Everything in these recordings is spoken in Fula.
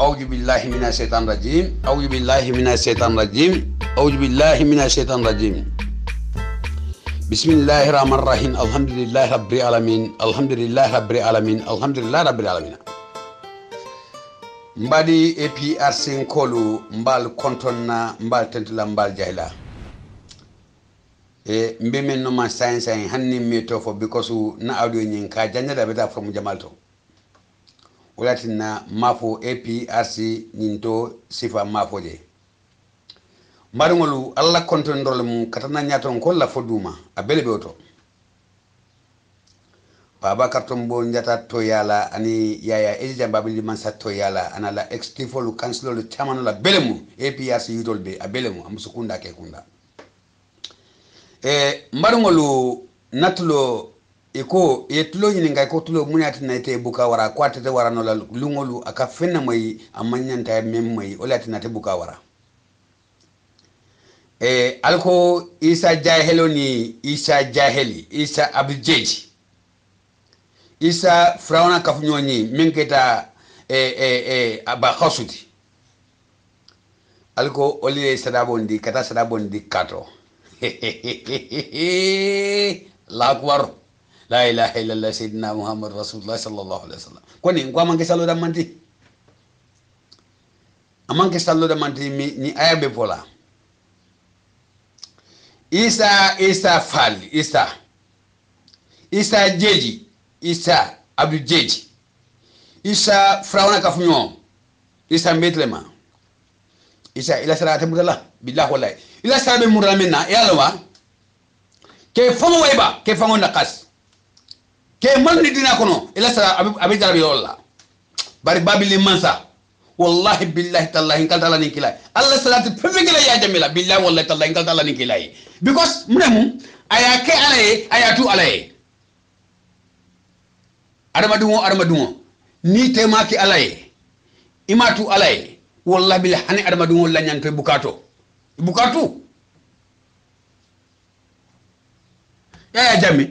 أعوذ بالله من الشيطان الرجيم أعوذ بالله من الشيطان الرجيم أعوذ بالله من الشيطان الرجيم بسم الله الرحمن الرحيم الحمد لله رب العالمين الحمد لله رب العالمين الحمد لله رب العالمين mbadi APRC kolu mbal kontonna mbal tentula mbal jahila e mbemen no ma science hanni meto fo because na audio nyin ka janyada beta from jamalto walatina mafo APRC nyinto sifa mafo je marngolu alla kontondol mum katana nyaton ko la foduma abele be oto baba kartombo njata to yala ani yaya elija babili man satto yala ana la extifol councilor le chairman la belemu APRC yutolbe abelemu amsukunda ke kunda marngolu natulo iko yetulo nyini ngai ko tulo munyati na ite buka wara kwatete wara no la lungolu aka fenna mai amanyanta mem mai olati na te buka wara alko isa jaheloni isa jaheli isa abjeji isa frauna kafunyoni minketa aba khasuti alko oli sadabondi kata sadabondi kato la akbar la ilaha illallah sayyidina muhammad rasulullah sallallahu alaihi wasallam koni ngwa manke salo da manti amanke salo da manti ni ayabe pola isa fali isa jeji isa abdu jeji isa frauna kafunyo isa metlema isa ila salata mudalla billahi wallahi ila salabe mudalla minna yalwa ke famo wayba ke famo nakas ke manni dina kono ila sala abi jarabi walla bari babili mansa wallahi billahi tallahi kal tala ni kilay allah salatu pefegela ya jamila billahi wallahi tallahi kal tala ni kilay because munemu ayake alaye ayatu alaye armadungo ni temaki alaye imatu alaye wallahi billahi hani armadungo la nyanto bukatu ya jami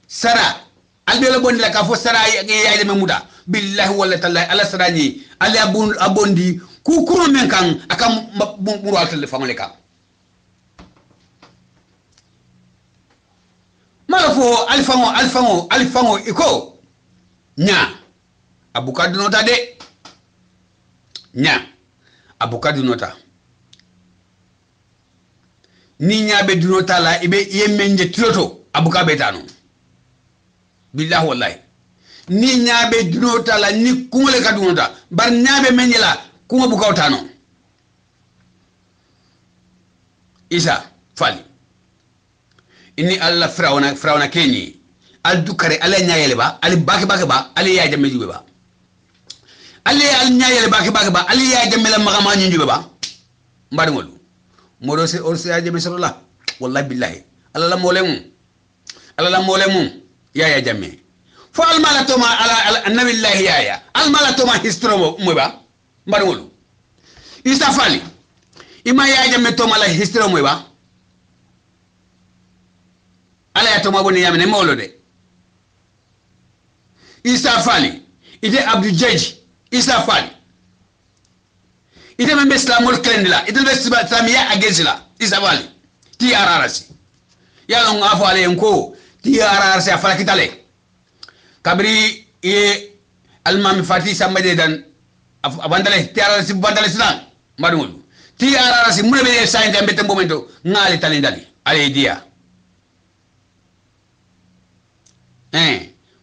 sara albelo bondi la ka fo sara ya jami muda billahi wallahi tallahi ala sarani ala abondi ku kuro men kan akam muru altel famale kan malafo alfango iko nya abukadu nota de nya abukadu nota ni nya be dunota la ibe yemenje tiloto abukabe tano billahi wallahi ni nyaabe dunota la ni kungole ka dunota bar nyaabe menjela kungo bukaw tano isa fali inni alla firawna kenyi al dukare ala nyaayele ba ali baki ba ali ya jamme jube ba ali al nyaayele baki ba ali ya jamme la magama nyi jube ba mbadngolu modo se or se ya jamme sallallahu wallahi billahi alla la molemu ya jamme fo almala toma ala annabillahi yaya almala toma histromo moyba mbarngolu isa fali ima ya jamme toma la histromo moyba ala ya toma boni yamene mawlode isa fali ite abdu jeji isa fali ite membe islamul klendila ite be islamiya agezila isa fali ti ararasi yalo ngafo ale enko ti ararasi afala kitale kabri almami fati samade dan abandale tiara si bandale sinan madungol tiara si mune be sa ndambe tembo momento ngali talindali ale dia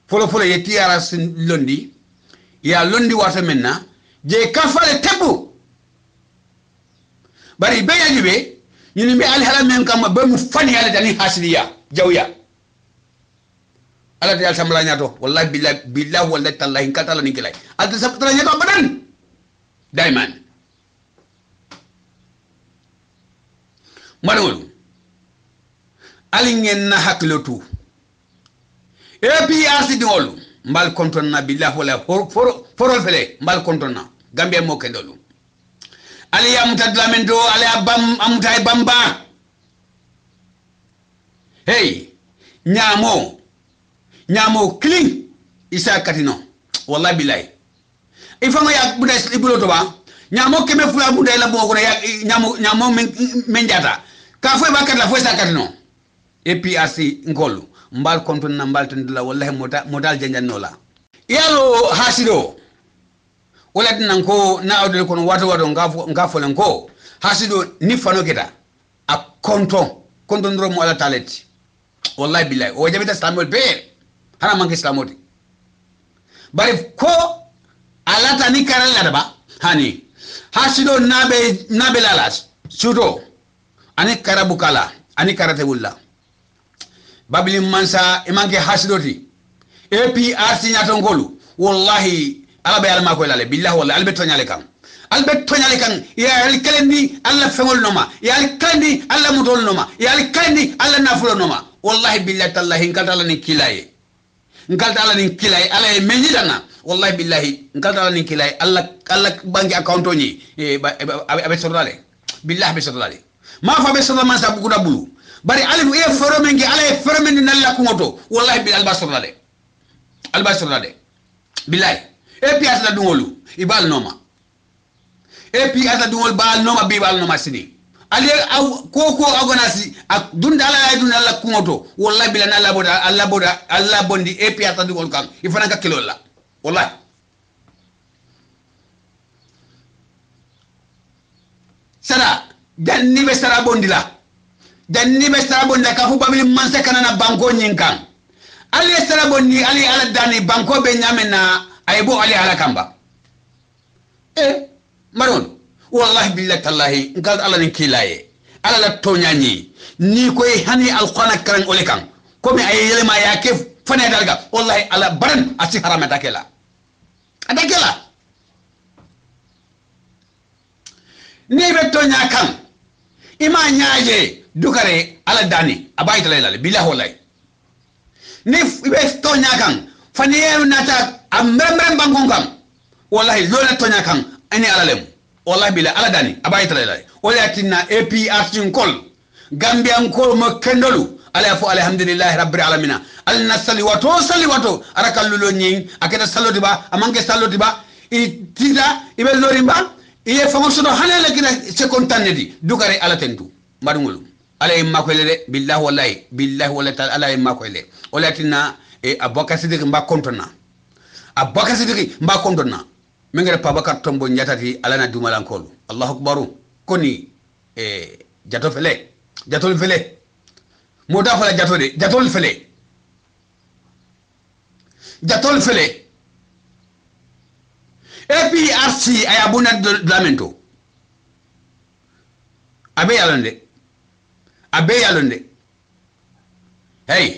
folo ye tiara si londi ya londi wata menna je kafale tebu bari be yajibe nyini be al halal men kam be mu fani ala dani hasiliya jawya ala de samla nyato wallahi billahi wallahi tallahi katala ni kilay alta sabtra nyato badan daiman madol alingen na haklotu APRC diolu mbal kontonna billahi wallahi foro fele mbal kontonna gambia mo kendolu ali ya mutadlamento ali abam amutay bamba hey nyamo clean isa katino wallahi billahi ifanga ya bunda ibulo to ba nyamo keme fula bunda la bo ko ya nyamo men jata ka fo ba kat la fo sa kat no APRC ngolu mbal konton na mbal tan la wallahi modal janjan no la yalo hasido wala nan ko na awdel ko wato ngafo len ko hasido ni fano keta a konton ro mo ala taleti wallahi billahi o jabita islamol be hana manke islamoti bari ko alata ni karalla daba hani hasido nabe lalas sudo ani karabukala ani karate wulla babili mansa imanke hasidoti APRC nyaton golu wallahi ala be alma ko lale billahi wallahi albe tonyale kan ya al kalendi alla fengol noma ya al kalendi alla mutol noma ya al kalendi alla nafulo noma wallahi billahi tallahi ngaltala ni kilaye ala e menjidana wallahi billahi ngaltala ni kilaye alla banki accounto ni abe sodale billahi be sodale ma fa be sodale man sa buguda bulu bari alifu e foromengi ala e foromendi nalla kumoto wallahi bil alba sordade billahi APRC la dungolu ibal noma APRC la dungol bal noma bi bal noma sini ali ko agonasi ak dunda ala kumoto wallahi bil alla bondi APRC la dungol kan ifana ka kilo la wallahi sara janni be sara bondi la ka fu babili manse kanana banko nyinkan ali sara bondi ali ala dani banko be nyamena aybo ali ala kamba maron wallahi billahi tallahi ngal ala ni kilaye ala la tonyani ni koy hani alqur'an karan olekan komi ay yelema yake fane dalga wallahi ala baran ati haramata kela adakela ni be tonya kan ima nyaaje dukare ala dani abayta laylale billahi wallahi ni be tonya kan faniye nata amremrem bangon kan wallahi lola tonya kan ani alalem wallahi billahi ala dani abayta laylale walakinna APRC kol gambian kol mo kendolu ala fu alhamdulillah rabbil alamin al nasali wato arakallulo nyin akeda saloti ba amanke saloti ba itida ibe lorimba iye fonction do hanele kina se kontannedi dugare ala tentu madungulu ala imma ko lede billahi wallahi ta'ala ala imma ko le walakinna abaka sidiki mba kontonna mengere pabakar tombo nyatati ala na dumalan kolu allahu akbaru koni jatol fele moda fala jatol fele APRC ayabuna lamento abe yalonde hey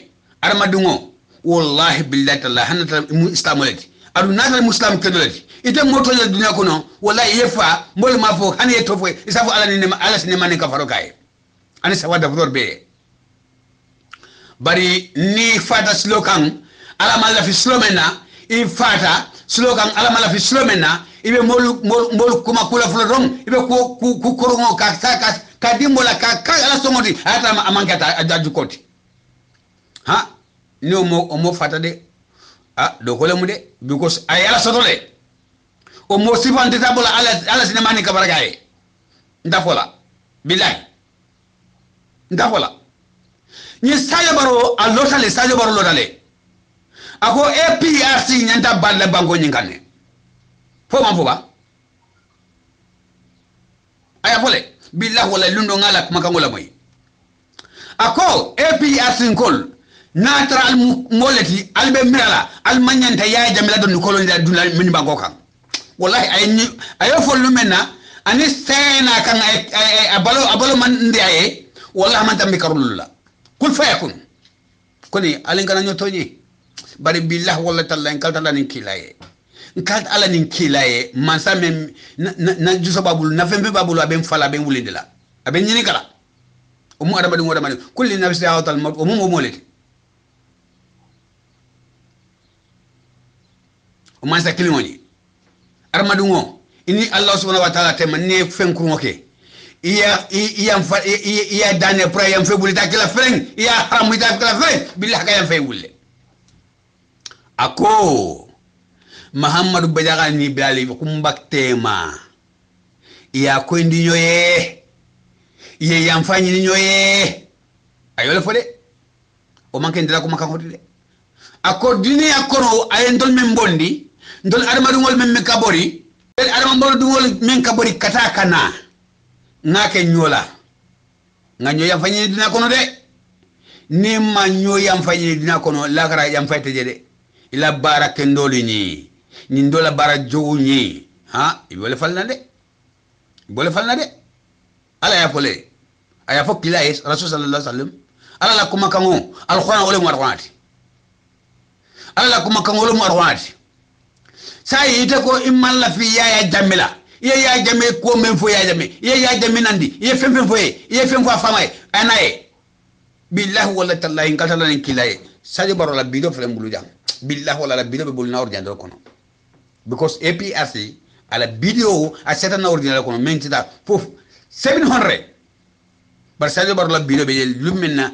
armadungo wallahi billahi taala hanata islamolati adu natal muslim kedolati ite moto la dunya kono wallahi yefa mbol ma fo hani to fo isafu ala ni man ka faro kay ani sawada fdor be bari ni fata slogan ala mala fi slomena ifata slogan ala mala fi slomena ibe molu kuma kula fulodong ibe ku korongo ka dimbola ka ala songoti ata amankata ajukoti ha ni omo fata de do ko lemude because ay ala sotole omo sifante tabola ala sinemani ka baragaye ndafola billahi ndafola ni sayo baro alotale sayo baro lotale ako APRC nyanta balle bango nyinkane fo man fo ba aya fole billahi wala lundo ngala makangola moy ako APRC nkol natra al moleti albe mirala al manyanta ya jamila don kolon da dula min bango kan wallahi ayo fo lumena ani sena kan ay abalo man ndiaye wallahi man tambi karulula kul fayakun koni alen kana nyotonyi bari billahi wallahi taala kalta lanin kilaye nkalt ala nin kilaye mansa mem na juso babul na fembe babul aben fala ben wulinde la aben nyini kala o mu adama dum wada kulli nafsi hawatal maut o mu moleti o mansa kilingoni armadungo ini allah subhanahu wa ta'ala te manne fenkumo ke iya dane pra yam fe bulita kila freng iya haram ita kila freng billahi kayam fe wulle ako Muhammadu bajaga ni bilali kumbak tema iya ko indi nyoye iye yamfanyi ni nyoye ayole fode o manke ndira ko makanko de akko dini akoro ay ndol men bondi ndol armadu ngol men kabori el armadu ngol men kabori kata kana ngake nyola nga nyoya fanyi dina kono de ni ma nyoya fanyi dina kono lagara yam fayte jede ila barake ndoli ni ndola bara jogu ni ha ibole falna de ala ya fole aya fo kila is rasul sallallahu alaihi wasallam ala la kuma kango alquran ole marwati ala la kuma kango ole marwati sai ite ko imalla fi ya jamila ya jame ko men fo ya jame ya jame nandi ye fem fo ye fem fo famay anaye billahi wala tallahi ngatala nin kilay sadio baro la bido frem bulu jam billahi wala la bido be bul nawr jandor kono because APRC ala video a setana ordinal kono mentita fof 700 bar sadio baro la bido be lumina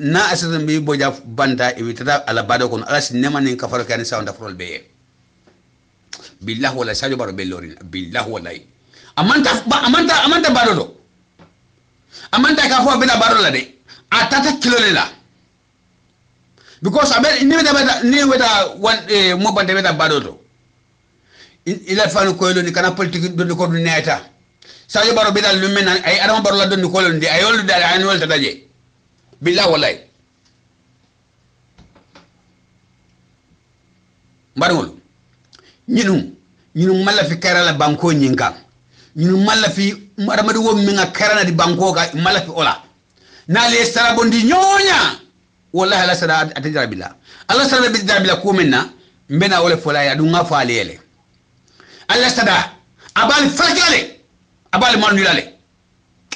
na asata mi boja banda e witata ala bado kono ala sinema nin kafaro kan sound afrol be billahi wala sadio baro be lorin billahi wallahi amanta bado do amanta ka fo be na bado la de atata kilo la because abe ni weda wan mo bande weda bado do ila fanu ko ni kana politique do ko neeta sadio baro be dal lumena ay adama baro la do ko ndi ay yolde dal ay wol tadaje billahi wallahi mbarngol ñinu malla fi karala banko ñinka ñinu malla fi adamadu wo minga karana di banko ga malla fi ola na le sara bondi ñoña wallahi la sara atijara billah Allah sara bi billah ko menna mbena wala fola ya du nga faalele Allah sada abal fakale abal manulale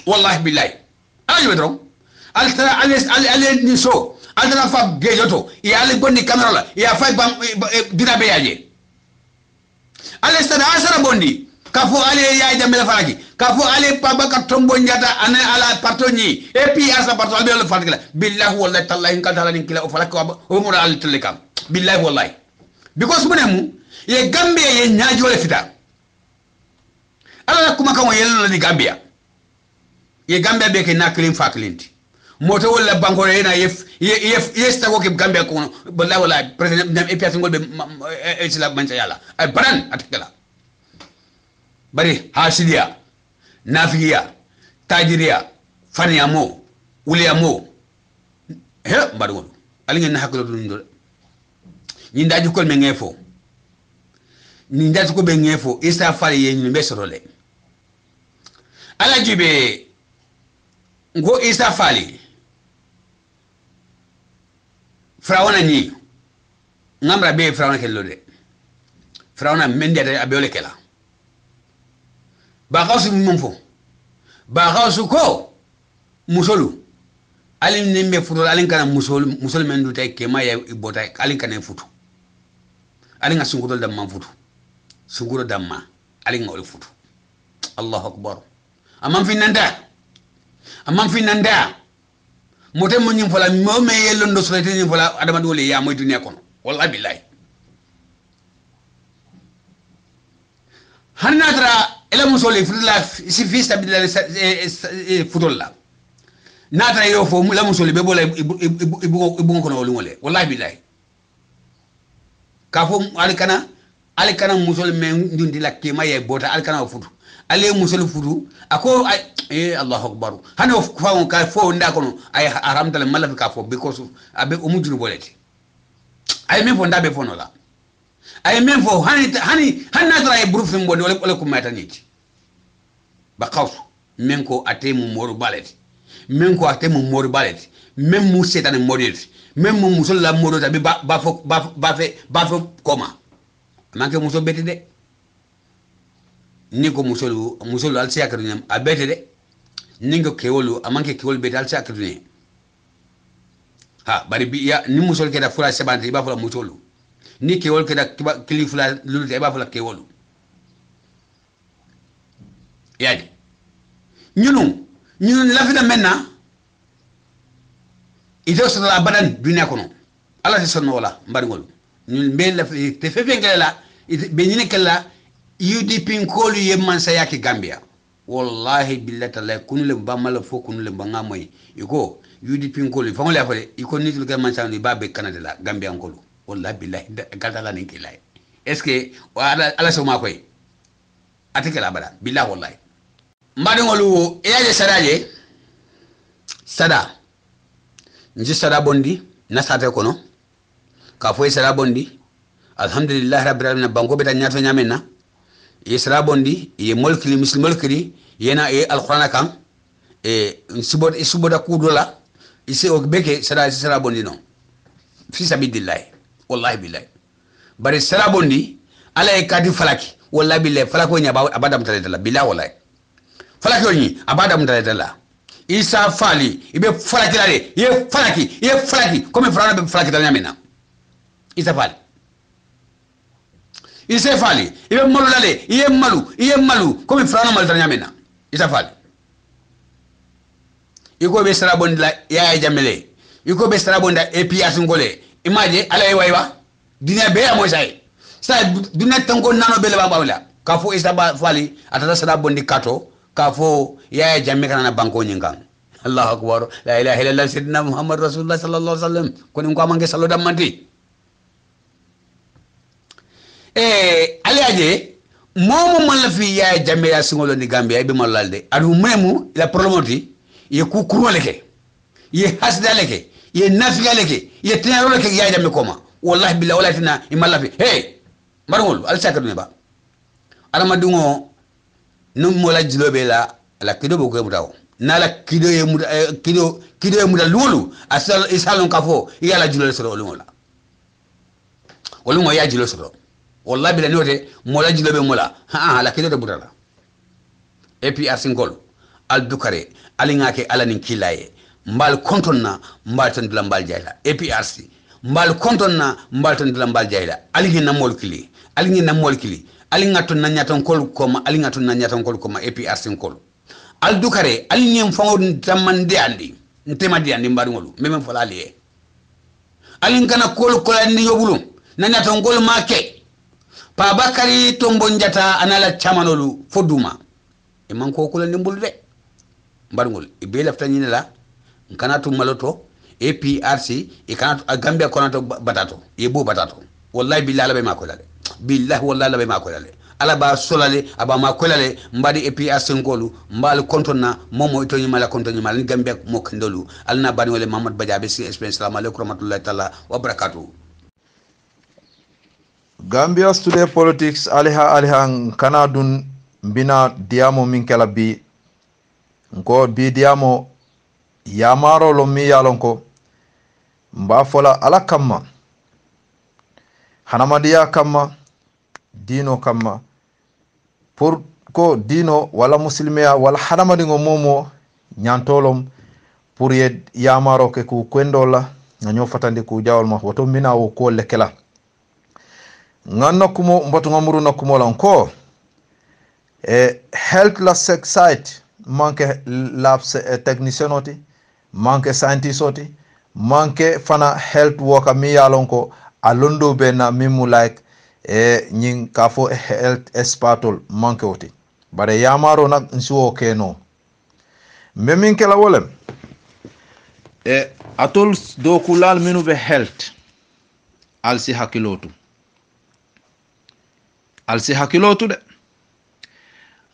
wallahi billahi ayu dron al sara al ni so al dana fa gejoto ya al bonni camera la ya fa dina be yaje ale sada asara bondi kafo ale ya jamela faraki kafo ale pabaka tombo njata ana ala partoni et puis asa parto albe le fatikla billahi wallahi tallahi in kala nin kila o falaka o mura al teлекam billahi wallahi because munemu ye gambia ye nyaaji wala fita ala kuma kan yello ni gambia ye gambia be ke naklin faklinti moto wala banko na yes ta ko ke gambia ko wallahi wallahi president dem epiat ngol be islam man yalla ay baran atakala bari hasidiya nafiya tajiriya faniyamo uliyamo he bargo alingen na haklo dun do ni ndaji ko me ngefo ni ndaji ko be ngefo isa fari ye ni be sorole ala jibe ngo isa fali Frawana ni ngamra be frawana kello de frawana mende da abele kela ba khawsu mumfo ba khawsu ko musolu alin nimbe fudo alin kana musol men du tay kema ya ibota alin kana futu alin asunguro dam man futu sunguro damma alin ngol futu Allahu akbar amam fi nanda motem mo nyim fola mo me yello ndo so tani fola adama dole ya moy dunya kono wallahi billahi hanna tra ela musole fudla si fista bidla fudolla natra yo fo la musole be bola ibu kono wolu ngole wallahi billahi ka fo alikana musole me ndundi lakke maye bota alikana fudu ale musole fudu ako Allahu akbar hano fa ka fo nda kono ay haramta le malafi ka fo because abe umujuru boleti ay men fo ndabe fo no la ay men fo hani natra e brufim boni wala ko mata niti ba khawsu men ko atemu moru baleti men ko atemu moru baleti men mu setane modeti men mu musol la modo tabi ba fo koma manke muso beti de ni ko musolu al siakru nyam abete de ningo kewolu amanke kewol beti al siakru ne ha bari bi ya ni musol keda fura sebante ba fula musolu ni kewol keda kilifula lulu ba fula kewolu yaji ñunu lafina menna ito sala badan dunya kono ala se sonno wala mbari ngol ñun be la te fefe ngala be ñine kala UDP ko lu yemman sa yaki Gambia wallahi billahi taala kunule bamala fo kunule banga moy iko UDP ko lu fa ngole afale iko nitul ga man sa ni babe Canada la Gambia ko lu wallahi billahi galta la ni kilay est-ce que ala so ma koy atike la bada billahi wallahi mbadi ngolu eyaje sadaje sada nji sada bondi nasate kono ka fo sada bondi alhamdulillah rabbil alamin banko beta nyato nyamena sada bondi ye molkili muslim molkili yena e alquran kan e suboda kudola ise o beke sada bondi non fi sabilillah wallahi billahi bari sada bondi ala e kadi falaki wallahi billahi falako nya abadam tala billahi wallahi falaki oni abadam tala isa fali ibe falaki la de ye falaki comme frana be falaki tala nyamena isa fali isa fali ibe malu la de ye malu comme frana mal tala nyamena isa fali iko be sara bondi la ya jamele iko be sara bonda APS ngole imaje ala e waywa dina be amo sai sa dina tango nano be le bawla ka fo isa fali atata sara bondi kato ka fo ya jamme kana na banko nyingan Allahu akbar la ilaha illallah sayyidina Muhammad rasulullah sallallahu alaihi wasallam koni ko amange sallo dammanti aliaje momo man la fi ya jamme ya singolo ni Gambia be malalde adu memu la promoti ye ku kuroleke ye hasdaleke ye nafgaleke ye tenaroleke ya jamme koma wallahi billahi wala tina imalafi hey marngol al sakadu ba alama dungo num mola jilobe la kido bo ko mutaw nala kido ye muda kido ye muda lulu asal isalon kafo yala jilol soro lula wolungo ya jilo soro wallahi billahi note mola jilobe mola la kido de budala APR singol al dukare alingake alanin kilaye mbal kontonna mbal tan dula mbal jayla APRC mbal kontonna mbal tan dula mbal jayla alingi na molkili alinga ton na nyaton kol koma APRC kol al dukare alingi fango tamande andi ntemadi andi mbari ngolu meme falali e alinga na kol andi yobulu na nyaton kol make pa bakari tombo njata anala chamanolu foduma e man ko kol andi mbulde mbari ngol e be laftani la kanatu maloto APRC e kanatu Gambia konato batato e bo batato wallahi billahi la be makolale billahi wallahi la be makolale ala ba solale aba makolale mbadi APRC ngolu mbal kontona momo to nyimala kontoni mal ni Gambia mo kendolu alna bani wala Mamadou Badiabe si experience assalamu alaykum rahmatullahi taala wa barakatuh. Gambia today politics aliha kanadun bina diamo min kala bi ngo bi diamo yamaro lo mi yalonko mba fola ala kamma hanamadiya kamma dino kamma pour ko dino wala muslimeya wala hanamadi ngo momo nyantolom pour ye yamaro ke ku kwendola nanyo fatande ku jawol ma woto mina wo ko lekela nganno kumo mboto ngamuru nokumo lanko health la site manque lab technicien oti manque scientist oti manque fana health worker mi yalonko alondo bena mimu like nyin kafo health expertol manque oti bare yamaro nak nsuo keno memin kala wolem atol do kulal minu be health alsi hakilotu de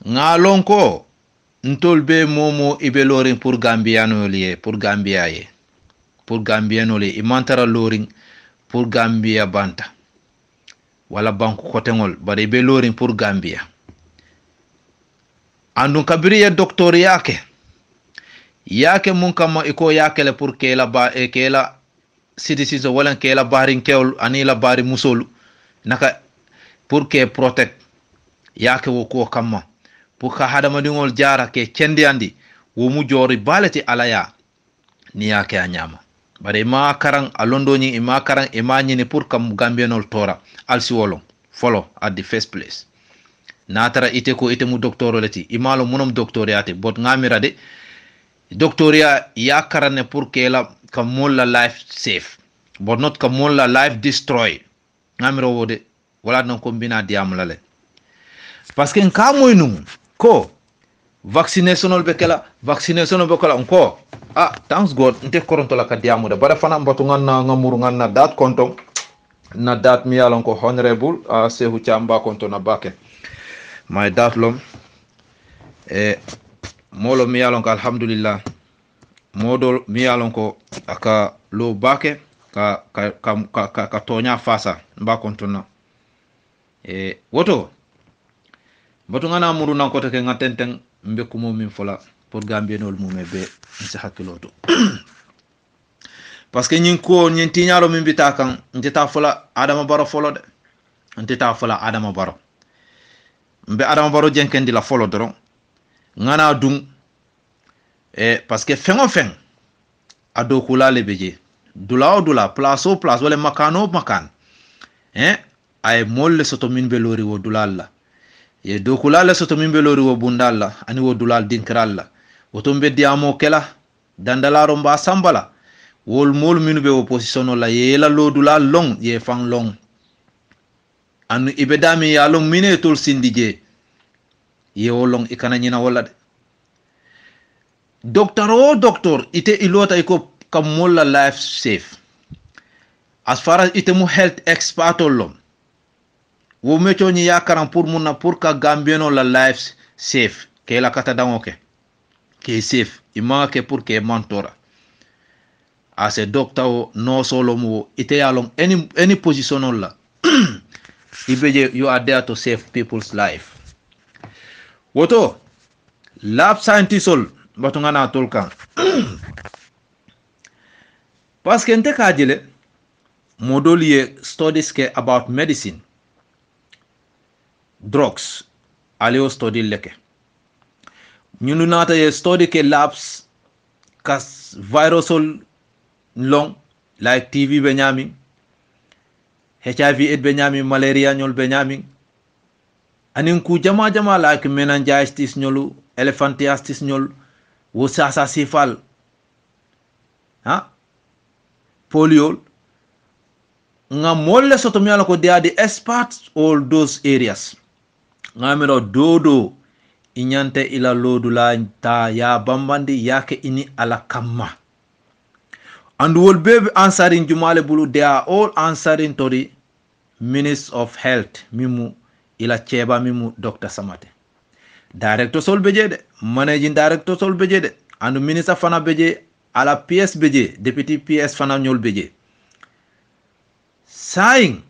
ngalonko ntol be momo ibe loring pour gambiano lié pour gambiano li imantara loring pour Gambia banta wala banku kotengol bare ibe loring pour Gambia andun kabiriya docteur yake mun kama iko yake le pour kela kela citizens wala kela barin keol anila bari musolu naka pour que protect yake wo ko kama pour ka hadama dingol jara ke kendi andi wo mu jori balati alaya ni yake anyama bare ma karang alondoni ma karang e ma nyini pour kam gambianol tora alsi wolon follow at the first place natara ite ko ite mu docteur lati imalo munom doctoriate bot ngamira de doctoria ya karane pour que la kam la life safe but not kam la life destroy ngamiro wode wala nan ko bina diam lale parce que nka moy num ko vaccination be kala ko thanks god nte koronto la ka diamu de bara fana mbatu nganna ngamuru nganna dat konton na dat mi yalon ko honorable Sehu Chamba konto na bake my dat lom molo mi yalon ko alhamdulillah modol mi yalon ko aka lo bake ka tonya fasa mba konto na woto batu ngana muru nan ko te ngatenten mbe ko min fola pour gambienol mum be ci hakkiloto parce que nyin ko nyin tiñaro min bita kan ndeta fola Adama Barrow folo de ndeta fola Adama Barrow mbe Adama Barrow jenkendi la folo doron ngana dung parce que fengo feng ado kula le beje dula o dula place o place wala makano makan ay molle soto min be lori wo dulalla ye do kula le soto min be lori wo bundalla ani wo dulal dinkralla woto mbe diamo kela dandalaro mba sambala wol mol minu be opposition la ye la lodula long ye fan long anu ibedami ya long mine tol sindije ye wolong ikana nyina wala de doctor ite ilota iko kam molla life safe as far as ite mu health expert lom wo mecho ni yakaram pour munna pour ka gambieno la life safe ke la kata dangoke ke safe ima ke pour ke mentora as a doctor no solo mo ite yalong any position on la ibeje you are there to save people's life woto lab scientist ol batunga na tolkan parce que nte ka jele modoliye studies ke about medicine drugs aleo study leke ñunu nata ye study ke labs kas virusol long like TV be ñami HIV be ñami malaria ñol be ñami anin ku jama like meningitis ñolu elephantiasis ñol wo sasa sifal polio nga molle soto mi ala ko they are the experts all those areas nga mero dodo inyante ila lodula ta ya bambandi yake ini ala kamma and will be answering jumale bulu they are all answering to the Minister of Health mimu ila cheba mimu Dr. Samate director sol beje de managing director sol beje de and minister fana beje ala PS beje deputy PS fana ñol beje saying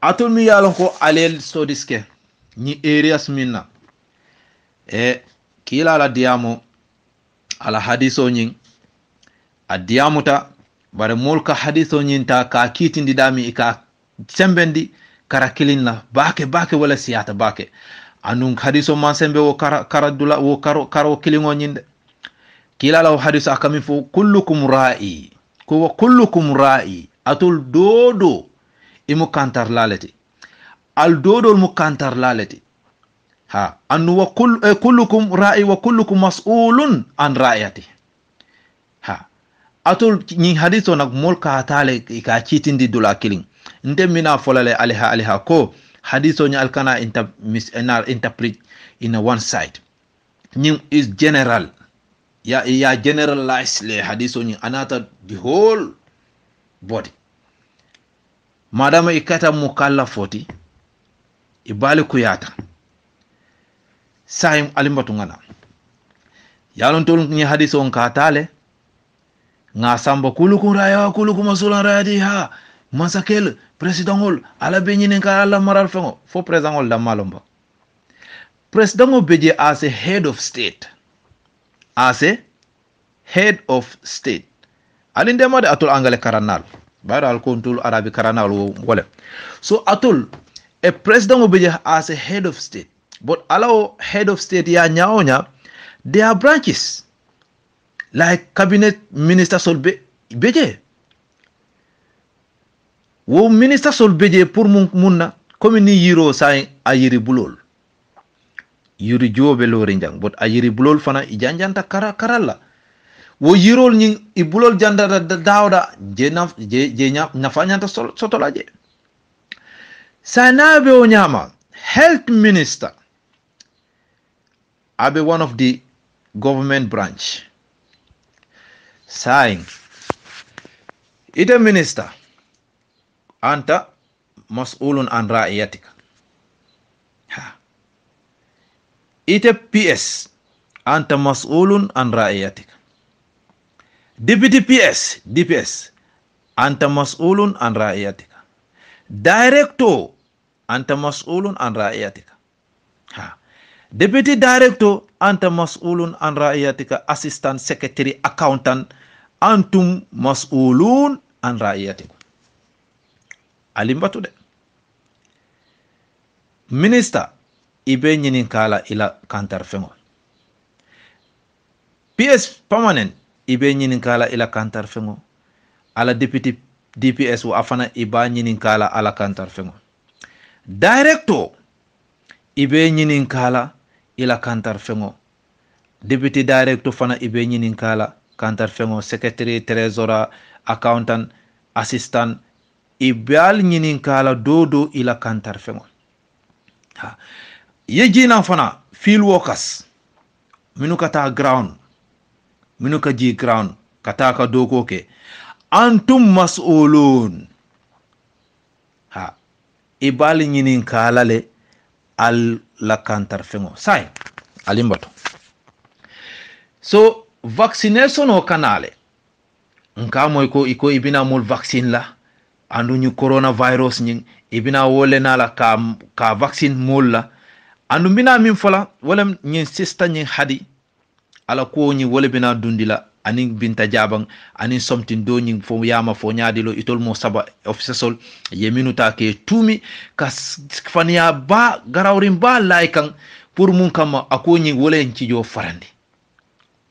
atul mi yalon ko alel studies ke ni areas minna kila la diamo ala hadiso nyin a diamuta bare molka hadiso nyin ta ka kitindi dami ka sembendi kara kilin la bake wala siyata bake anun hadiso man sembe wo kara dula wo karo kilingo nyinde kila la hadiso akami fo kullukum ra'i ko kullukum ra'i atul dodo imu kantar laleti al dodo mu kantar laleti anu wa kullukum ra'i wa kullukum mas'ulun an ra'yati atul ni hadiso nak molka tale ka chitindi dula kilin nde mina folale aliha ko hadiso ni alkana interpret in a one side ni is general ya generalize le hadiso ni anata the whole body madama ikata mukallafoti ibali kuyata saim alimbatu ngana yalon tol ni hadiso on katale nga samba kulukum raya kulukum masulan rayatiha masakel presidentol ala benyine ka ala maral fengo fo presidentol da malomba presidentol beje as a head of state alinde made atul angale karanal bayra al kontul arabi karanal wole so atul a president beje as a head of state but allow head of state ya nyaonya there are branches like cabinet minister sol beje wo minister sol beje pour munna comme ni yiro sa ayiri bulol yuri jobe lori njang but ayiri bulol fana ijanjanta karalla wo yirol ni ibulol janda dawda je nafanyanta sotolaje Sanabe Onyama, health minister, abe one of the government branch. Saying, ite minister, anta mas'ulun an ra'iyatika. Ite PS, anta mas'ulun an ra'iyatika. Deputy PS, DPS, anta mas'ulun an ra'iyatika. Director, anta mas'ulun an ra'iyatika. Deputy director, anta mas'ulun an ra'iyatika. Assistant secretary, accountant, antum mas'ulun an ra'iyatikum. Alimbatu de. Minister ibe nyinin kala ila kantar fengo. PS permanent ibe nyinin kala ila kantar fengo. Ala deputy DPS wa afana iba nyinin kala ala kantar fengo. Director ibe nyinin kala ila kantar fengo. Deputy director fana ibe nyinin kala kantar fengo. Secretary, treasurer, accountant, assistant ibal nyinin kala dodo ila kantar fengo. Yejina fana field workers minu kata ground minu ka ji ground kata ka doko ke antum mas'ulun ibal nyinin kala le al la kantar fengo sai alimbato. So vaccination o kanale nka moy ko iko ibina mul vaccine la andu ñu coronavirus ñing ibina wole na la ka vaccine mul la andu bina min fola wala ñin sista ñin hadi ala ko ñi wole bina dundila ani binta jabang ani something do ñin fo yama fo nyaadilo itol mo saba official yeminuta ke tumi kas fania ba garawrin ba laikan pour mun kama akoni wole en ci jo farandi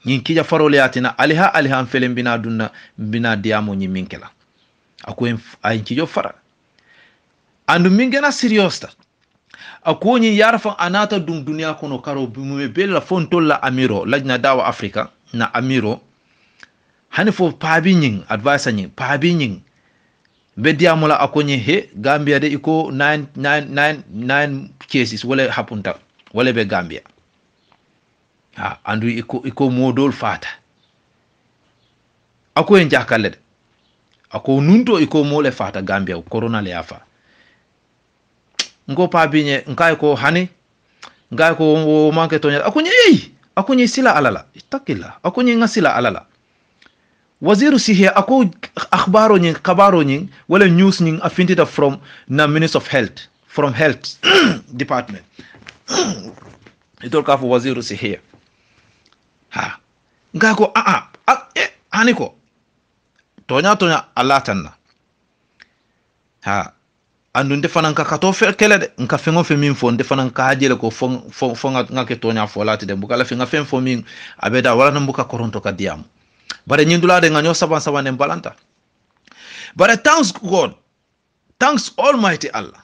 ñin kija farole yatina aliha an felen bina dunna bina diamo ñi minkela ako en ci jo fara andu mingena serious ta ako ñi yarfa anata dum dunya kono karo bimume bella fontolla amiro lajna dawa afrika na amiro hani fo paabi ñing advice ñing paabi ñing be diamo la ako ñi he gambia de iko 9 cases wala hapunta wala be gambia andu iko modol fata ako en jakalle de ako nunto iko mole fata gambia corona le afa ngo pa biñe nkay ko hani ngay ko o manke tonya ako ñi ako ñi sila alala takilla ako ñi ngasila alala waziru sihe ako akhbaro ñi kabaro ñi wala news ñi afintita from na minister of health from health department itol ka fo waziru sihe nga ko hani ko tonya Allah tanna andu ndefanan ka kato fe kele de nka fengo fe min fo ndefanan ka hajele ko fo nga ke tonya fo lati de bukala fe nga fen fo min abeda wala nambuka koronto ka diam bare nyindula de nga nyo saban ne balanta bare thanks God, thanks almighty Allah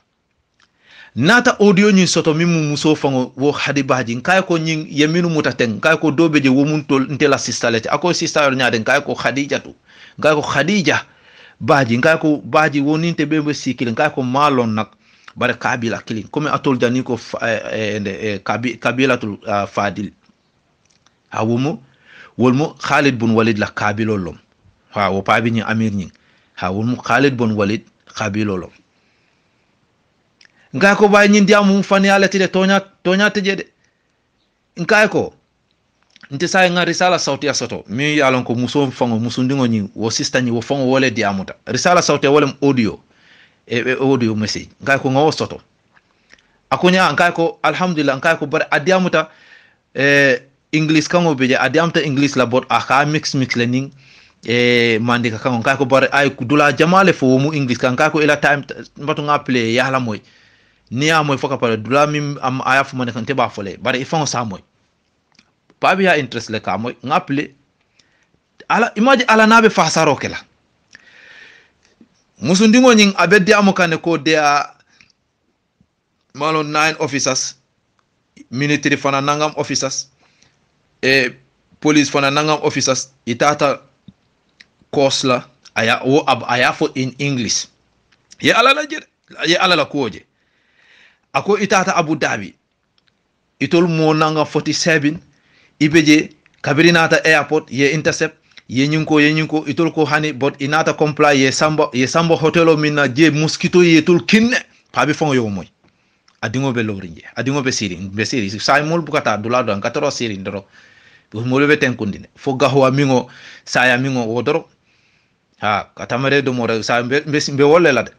nata audio nyin soto mimu muso fango wo hadi baji kay ko nyin yeminu mutaten kay ko dobeje wo mun tol ntela sistalete ako sister nyaade kay ko khadijatu kay ko khadija baji kay ko baji woni te bebe sikil kay ko malon nak bare kabila kilin comme atol jani ko kabilatul fadil awumu wolmu Khalid bun Walid la kabilolom wo pabi ni amir nyin wolmu Khalid bun Walid kabilolom nga ko bay ñin diamu fani ala tide tonya tejede nkay ko nte say nga risala sauti asoto mi yalon ko muso fango musundingo ñi wo sista ñi wo fango wole diamuta risala sauti wolem audio audio message nga ko ngawo soto akunya nkay ko alhamdulillah nkay ko bar adiamuta english kango beje adiamuta english la bot aka mix learning mandika kango nkay ko bar ay dula jamale fo mu english nkay ko ila time mbatu nga play yala moy niya moy foka pare dula mim am aya fu man kan te ba fole bare ifon sa moy pabi ya interest le ka moy ngaple ala imaji ala nabe fa saro kala musundingo nyin abedde amukane ko de malo 9 officers military fana nangam officers police fana nangam officers itata kosla aya wo aya fo in english ye ala la je ye ala la koje ako itata Abu Dhabi itol mo nanga 47 ibeje kabiri nata airport ye intercept ye nyinko itol ko hani but inata comply ye samba hotelo minna je mosquito ye tol kinne pabi fongo yo moy adingo be lorinje adingo be siri say mol bukata dula do 14 siri ndoro mo lebe tenkundine fo gaho amingo saya mingo wodoro ha katamare do mo sa be wolle la de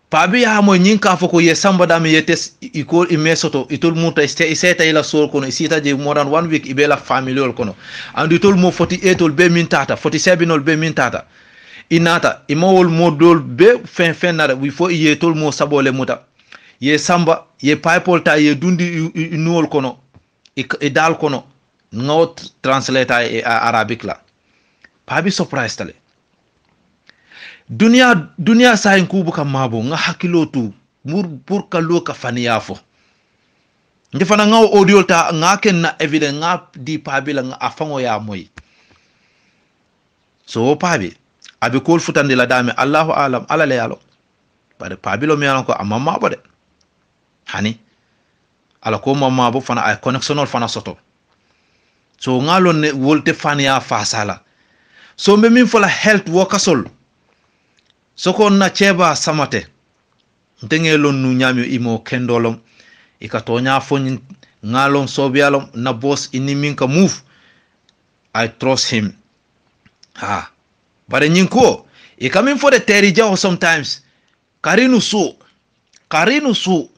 pabi ya mo nyinka fo ko ye samba dami yetes iko imesoto itol muta seta ila sol kono isita je more than 1 week ibela familial kono and itol mo 48 ol be min tata 47 ol be min tata inata imawol modol be fin nara wi fo ye tol mo sabole muta ye samba ye paypol ta ye dundi nuol kono e dal kono ngaw translate e arabic la pabi surprise tale dunia sa en kubu kam mabo nga hakilo tu pour ka lo ka faniya fo ndefana ngaw audio ta nga ken na evidence nga di pabi la nga afango ya moy so pabi abi kol futande la dame Allahu alam ala le yalo bare pabi lo mi yalan ko amama bode hani ala ko mama bo fana ay connectionol fana soto so ngalo ne wolte faniya fa sala so be min fola health workasol soko na cheba samate ntengelon nu nyami imo kendolom ikatonya fon ngalon sobialom na boss inimin ka move I trust him ha bare nyinko e kamin for the teri jaw sometimes karinu su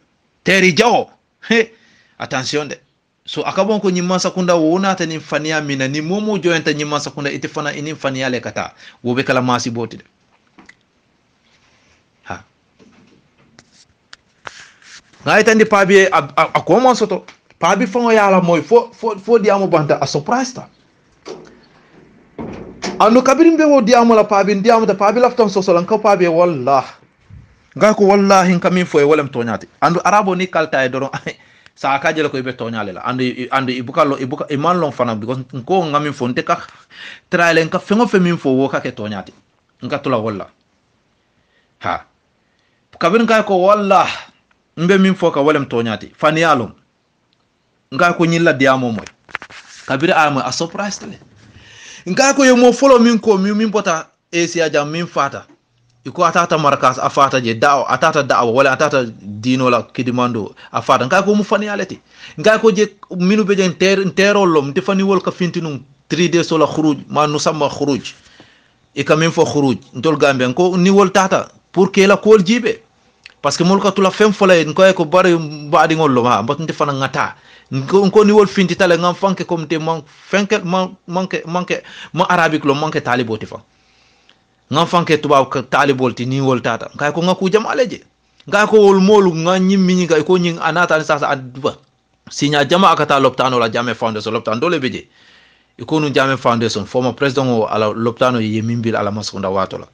teri jaw he attention de so akabon ko nyimma sakunda wona tani fania mina ni momo joyenta nyimma sakunda itifana ini fania le kata wo be kala masi boti de ha ngai tandi pabi akoma soto pabi fongo yala moy fo diamo banta a surprise ta anu kabirin be wo diamo la pabi diamo ta pabi lafton so solan ko pabi wallah ngai ko wallahi kamin fo e wolem tonyati andu arabo ni kalta e doron sa ka jele ko be tonyale la andu ibuka iman long fana because ko ngami fonte ka trailen ka fengo femin fo wo ka ke tonyati nka tula walla ha kabin ka ko walla mbe min fo ka wolem tonyati faniyalum nga ko nyilla diamo moy kabir amo a surprise tele nga ko yo mo follow min ko min bota Asia jam min fata iko atata markas afata je da'o atata da'o wala atata dino la kidimando afata nga ko mu fani alati nga ko je minu be jen terolom defani wol ka fintinum 3D sola khuruj ma nu sama khuruj e kamen fo khuruj ndol gambe ko ni wol tata pour que la kol jibe parce que mol ka tula fem folay ko bari baadi ngol lo ma mbot defana ngata ko ni wol finti tale ngam fanke comme te manke ma arabique lo manke taliboti fa ngam fanke tubaw ka talibolti ni wol tata kay ko ngaku jam aleje nga ko wol molu nga nyimmi nga ko nyin anata ni sasa adba sinya jama akata loptano la jame foundation loptano dole beje iko nu jame foundation former president o ala loptano ye mimbil ala masunda watola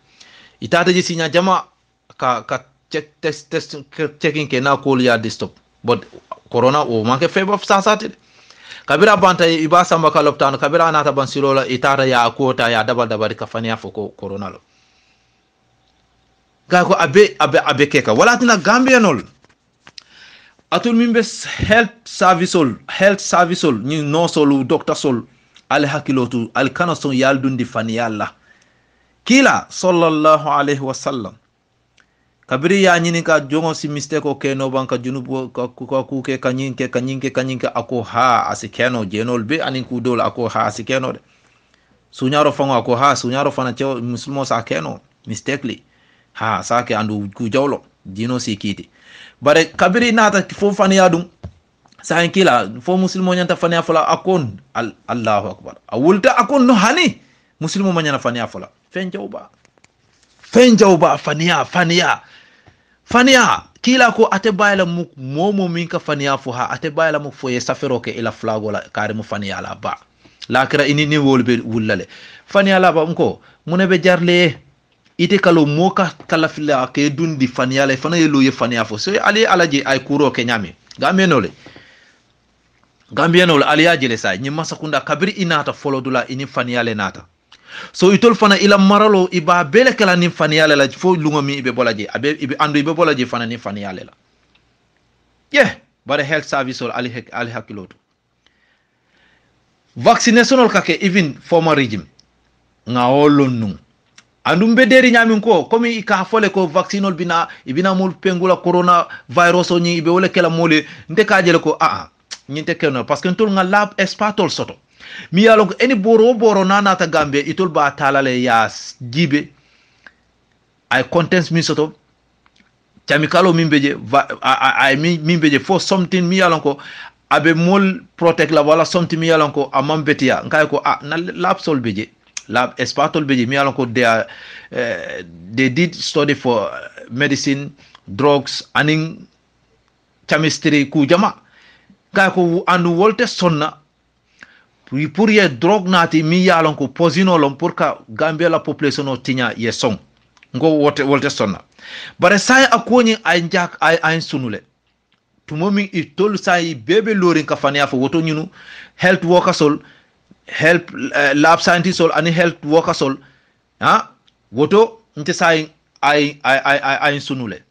itata ji sinya jama ka test checking ke na ko ya stop but corona o manke feba sasa te kabira banta iba samba ka loptano kabira anata bansilola itata ya kota ya dabal ka fania foko corona lo ga ko abe keka wala tina gambianol atul mimbe health service ni no solu doctor sol al hakilotu al kanason yaldundi fani yalla kila sallallahu alaihi wasallam kabiri ya nyini ka jongo si mistake o keno banka junubu ka ku ke kanyinke ako ha asikeno jenol be anin ku dol ako ha asikeno de sunyaro fango ako ha sunyaro fana che muslimo sa keno mistakenly ha sake andu ku jawlo dino sikiti bare kabiri nata fo fani yadum sa kila fo muslimo nyanta fani afala akon Allahu akbar awulta akon no hani muslimo manyana fani afala fenjawba faniya kila ko ate bayla mu momo min ka faniya fo ha ate bayla mu fo ye safero ke ila flago la kare mu faniya la ba la kra ini ni wolbe wullale faniya la ba mko munebe jarle ite kalo moka kala fila ke dundi faniya la fana yelo ye faniya fo so ali alaji ay kuro ke nyami gambianol ali ajele sa nyi masakunda kabiri inata folo dula ini faniya le nata so itol fana ila maralo iba bele kala ni faniyale la fo lungo mi ibe bolaje ibe andu ibe bolaje fana ni faniyale la bare health service ol ali hakkiloto vaccination ol kake even former regime nga olon nun andum bederi nyamin ko komi ika fole ko vaccine ol ibina mul pengula corona virus o ni ibe wala kala mole nte kajele ko nyinte kenno parce que ntol nga lab espatol soto mi yalo ko eni boro nana ta gambe itol ba talale ya jibe ay contents mi soto chamikalo mimbeje ay mimbeje for something mi yalo ko abe mol protect la wala something mi yalo ko amambetia ngay ko na lab sol beje lab espatol beje mi yalo ko they did study for medicine drugs aning chemistry ku jama ngay ko andu wolte sonna pour ye drogue nati mi yalon ko posino lom pour ka Gambia la population o tinya ye song ngo wolte sonna bare say akoni ay njak ay sunule tumomi i tol say bebe lorin ka fania fo woto nyunu health workers ol help lab scientists ol ani health workers ol woto nte say ay sunule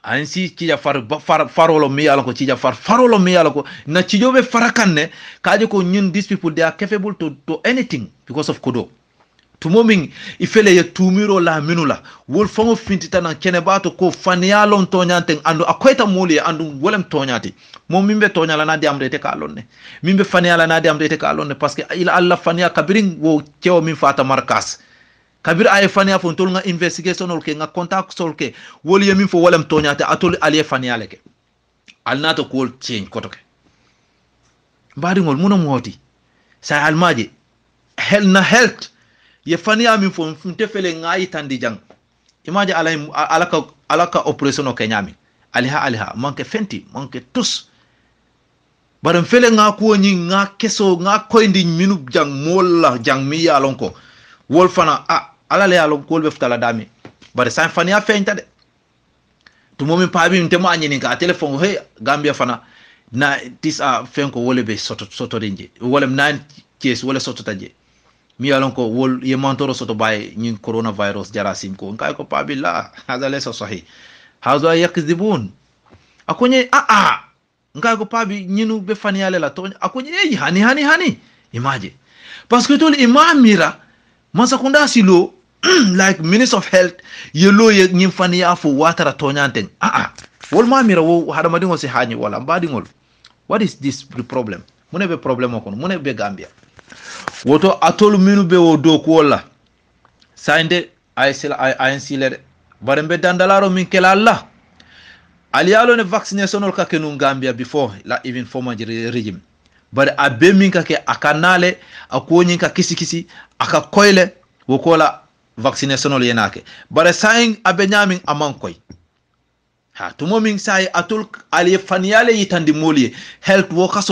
ansi cija farolo mi yalla ko cija farolo mi yalla ko na cijobe farakanne kaje ko ñun these people they are capable to anything because of kodo to moming ifele ye tumiro la minula wol fango fintita na kene bato ko faniyalon toñanten andu akoyta moli andu wolem toñati mom mimbe toñala na diam rete ka lonne mimbe faniyala na diam rete ka lonne parce que ila Allah faniya kabirin wo cewo min fata markas kabir ay fania fon tol nga investigation ol ke nga contact sol ke wol yemin fo wolam toñate atol ali fania leke alnato ko change kotoke mbadi ngol muno moti sa almaji health ye fania min fo funte fele ngayi tandi jang imaji alaka operation o ke nyami aliha manke fenti manke tous baram fele nga ko nyi nga keso nga koyndi minu jang molla jang mi yalon ko wol fana ala le yalo ko be futala dami bare san fania fenta de to momi pabi ntemo anyini ka telephone he Gambia fana na this fenko wole be soto denje wole 9 case wole soto taje mi yalon ko wol ye mantoro soto bay nyin coronavirus jarasim ko ngay ko pabi la hada laysa sahih haza yakzibun akonye ngay ko pabi nyinu be fania le la to akonye hani imagine parce que tol imamira masakunda silo like Minister of Health yelo ye nyimfani ya fo watara tonyanten wol mamira wo hada madingo se hanyi wala mbadingol what is this problem mune be problem ko mune be Gambia woto atolu minu be wo do ko wala sande ay silere barembe dandalaro min kelalla aliyalo ne vaccination ol kakenu Gambia before la even former regime bare abe min kake akanale akonyin ka kisi aka koyle wokola vaccination ol yenake bare sayin abe nyamin aman koy tumo min say atul ali faniyale yitandi moliye health workers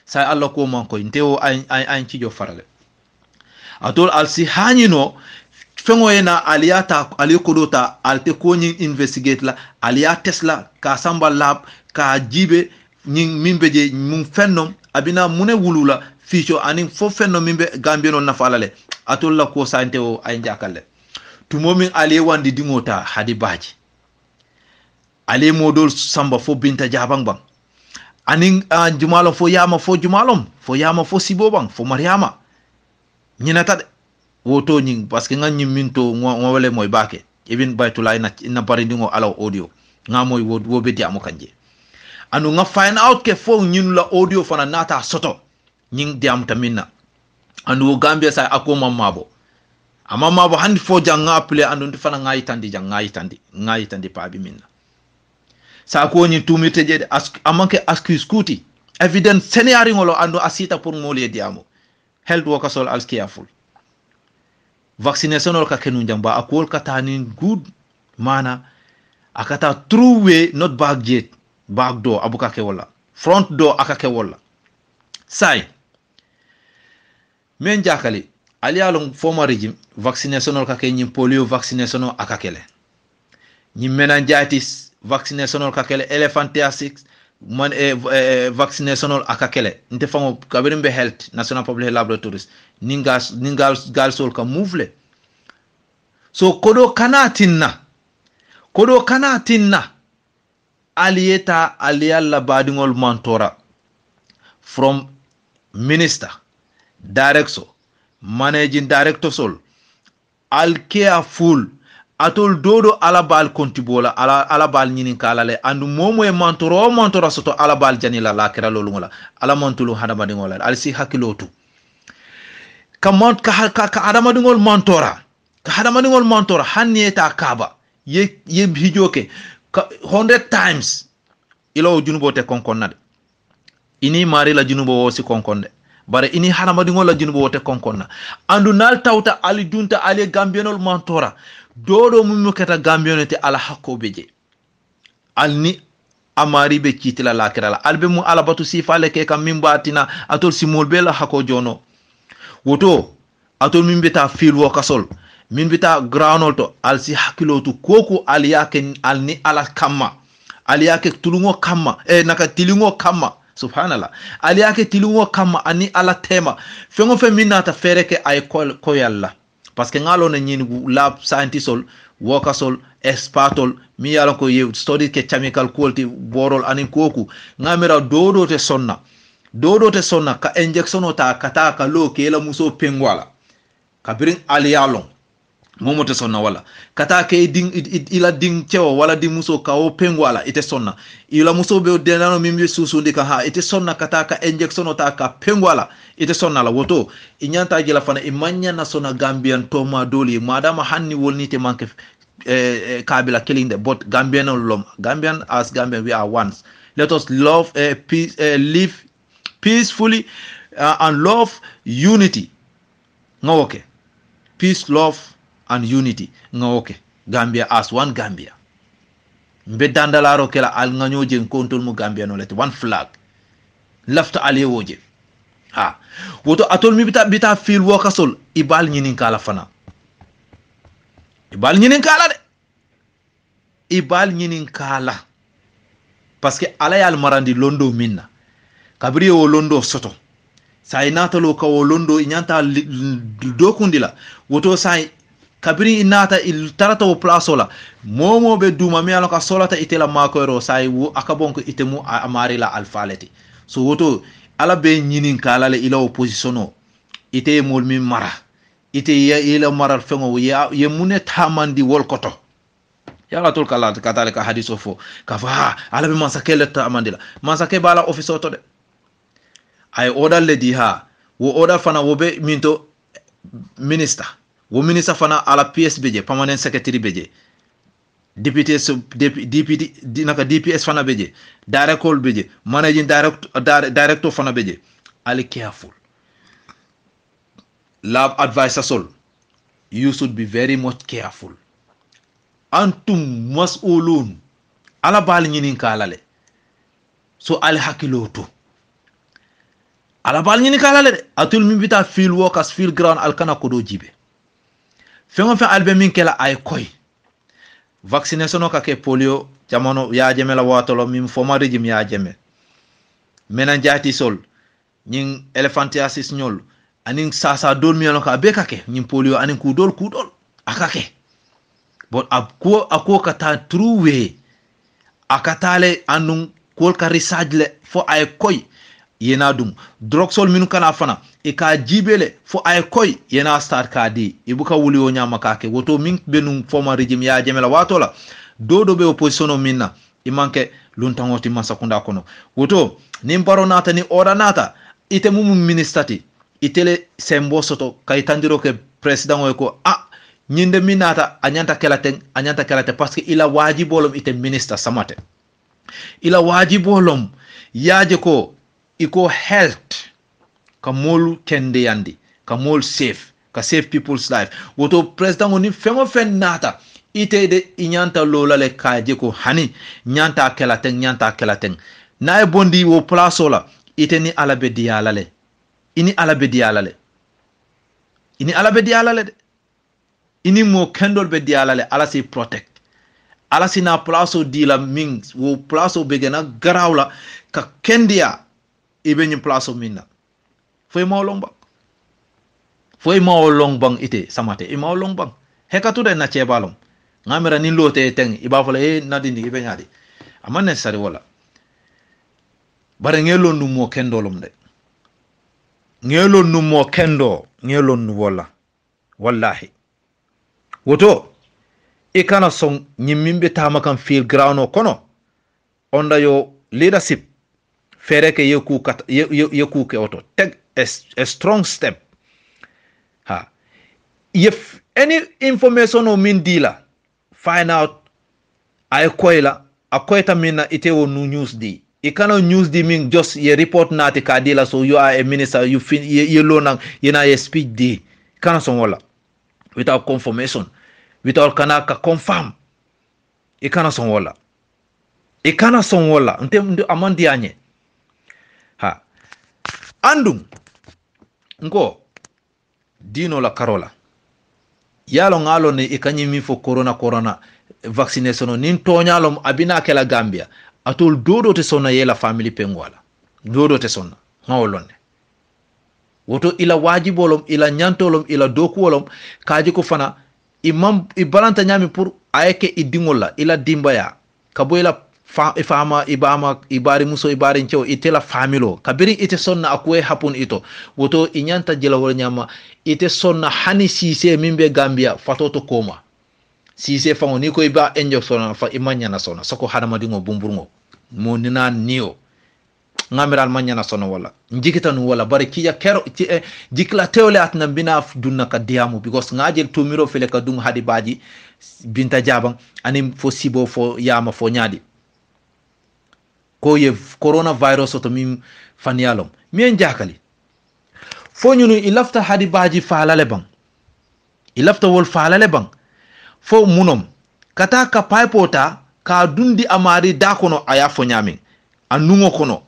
say Allah ko man koy ntewo ay cijo farale atul alsi hanino fengo yena aliyata alikodota alte konyin investigate la aliya tesla ka samba lab ka jibe nyin mimbeje mum fennom abina mune wulula ficho anin fo fenno mimbe Gambia na falale atol la ko sante o ay jakale tumomin ale wandi dingota hadi baji ale modol samba fo binta jabang bang anin jumalo fo yama fo yama sibobang fo mariama nyinata woto nyin parce que ngani minto ngwale moy bake even baytulay na bari dingo alaw audio nga moy wo be diamo kanje anu nga find out ke fo ñun la audio fana nata soto ñing diam tamina anu Gambia sa akoma mabo handi fo janga appelé anu fana ngayi tandi pabi minna sa ko ñi tumite je amanke excuse kuti evidence scenario ngolo anu asita pour moli diamo health workers all as careful vaccination ol ka kenu jamba akol katani good mana akata true way not back gate back door abuka ke wala front door akake wala say men jakali ali alon former regime vaccination ka ke nyim polio vaccination akakele nyim meningitis vaccination ka kele elephantiasis man vaccination akakele nte fango kabirimbe health national public laboratories ningal sol ka mouvle so kodo kana tinna alieta alialla badingol mantora from minister director managing director sol al careful atol dodo alabal kontibola alabal nyinin kalale andu momo e mantora soto alabal janila lakira lolungola ala mantulu hadamadingola alsi hakilotu kamont ka hadamadingol mantora hanneta kaba ye hijoke 100 times ilo junubo te konkonnade ini mari la junubo wosi konkonde bare ini hadamadingol la junubo wote konkonna andu nal tawta ali junta ali gambianol mantora dodo mummo keta gambionete ala hakko beje alni amari be kitila lakirala albe mu ala batu sifale ke kam mimbatina atol simol be la hakko jono woto atol mimbeta fil wo kasol mimbeta groundol to alsi hakilotu koku aliyake alni ala kamma aliyake tulungo kamma naka tilingo kamma subhanallah aliyake tilingo kamma ani ala tema fengo fe minata fereke ay ko yalla parce que ngalo na ñini lab scientistol wokasol expertol mi yala ko ye study ke chemical quality borol anin koku ngamira dodo te sonna ka injection o ta kata ka lo ke la muso pengwala kabirin aliyalon momo te sonna wala kata ke ila ding cewo wala di muso ka o pengwala ite sonna ila muso be denano mimbe susundi ka ha ite sonna kata ka injection o ta ka pengwala ite sonna la woto inyanta jela fana imanya na sonna gambian toma doli madama hanni wolnite manke kabila killing the but gambian as gambian we are ones. Let us love peace, live peacefully and love unity ngoke peace, love and unity ngoke Gambia as one Gambia mbe dandalaro kela al nganyoje kontol mu Gambia no let one flag lafta aliyoje ha woto atol mi bita feel wokasol ibal nyinin kala fana ibal nyinin kala parce que ala yal marandi londo minna kabri o londo soto sai natalo ka o londo inyanta dokundila woto sai kabri inata il tarata o plasola momo be duma mi alaka solata itela makoyro sai wo akabonko itemu amari la alfaleti so woto ala be nyinin kala le ila oppositiono ite mol mi mara ite ila marar fengo ye mune tamandi wolkoto yala tol kala katale ka hadiso fo ka fa ala be masakele tamandila masake bala office to de ay order le di ha wo order fana wo be minto minister wo minister fana ala PSBJ permanent secretary beje deputy naka DPS fana beje director beje managing director fana beje ali careful lab advisor sol you should be very much careful antum mas'ulun ala bal nyinin kalale so al hakiloto ala bal nyinin kalale de atul mi bita field workers field ground al kana kodo jibe fengo fe albe min kela ay koy vaccination ka ke polio jamono ya jeme la watolo min foma régime ya jeme menanjati sol nyin elephantiasis nyol anin sasa dol mi ka be kake nyin polio anin kudol akake but ako kata true way akatale anun kol ka research le fo ay koy yena dum drug sol minu kana fana e ka jibele fo ay koy yena start ka di ibuka wuli o nyama kake woto min benum former regime ya jemela watola dodo be opposition minna imanke luntangoti masakunda kono woto nim baronata ni oranata ite mum ministati itele sembo soto kay tandiro ke president ko nyinde minata anyanta kelate parce que ila wajibolom ite minister samate ila wajibolom yaje ko iko health kamol kende yandi kamol safe ka save people's life woto president oni fengo fen nata ite de inyanta lola le kaje ko hani nyanta kelaten na e bondi wo plasola ite ni alabe dialale ini alabe dialale de ini mo kendol be dialale ala si protect ala si na plaso dila ming wo plaso begena garawla ka kendia ibe nyi plaso minna foy ma long bang ite samate ima long bang hekatu de na chebalom ngamira ni lote teng iba fala nadindi ibe nyadi ama necessary wala bare ngelo nu mo kendolum de ngelo nu mo kendo ngelo nu wala wallahi woto e kana son nyimimbe tama kan feel ground o kono onda yo leadership fere ke yeku ke auto take a strong step ha if any information o min dila find out ay koyla akoyta minna ite wo news di e kana news di min just ye report nati ka dila so you are a minister you fin ye lona yena ye speech di kana son wala without confirmation without kana ka confirm e kana son wala nte amandi anye ha andum ngo dino la karola yalo ngalo ne ikanyi mi fo corona vaccination nin toñalom abina kala Gambia atol dodo te sonna yela family pengwala dodo te sonna ngawolonne woto ila wajibolom ila nyantolom ila dokuolom kaji ko fana imam ibalanta nyami pour ayeke idingola ila dimbaya kabo ila ifama ibari muso ibari ncho itela familo kabiri ite sonna akwe hapun ito woto inyanta jela wala nyama ite sonna hani sise mimbe Gambia fatoto koma sise fango ni ko iba enjo sonna fa imanya na sonna soko hadama dingo bumburgo mo nina niyo ngamiral manya na sonna wala njikita wala bari kiya kero jikla teole atna bina dunna ka diamu because ngajel tumiro fele ka dum hadi baji binta jabang anim fo sibo fo yama fo nyaadi ko ye coronavirus to mim fanyalom mien jakali fo nyunu ilafta hadi baji falale bang ilafta wol falale bang fo munom kata ka paipota ka dundi amari dakono aya fo nyamin anungo kono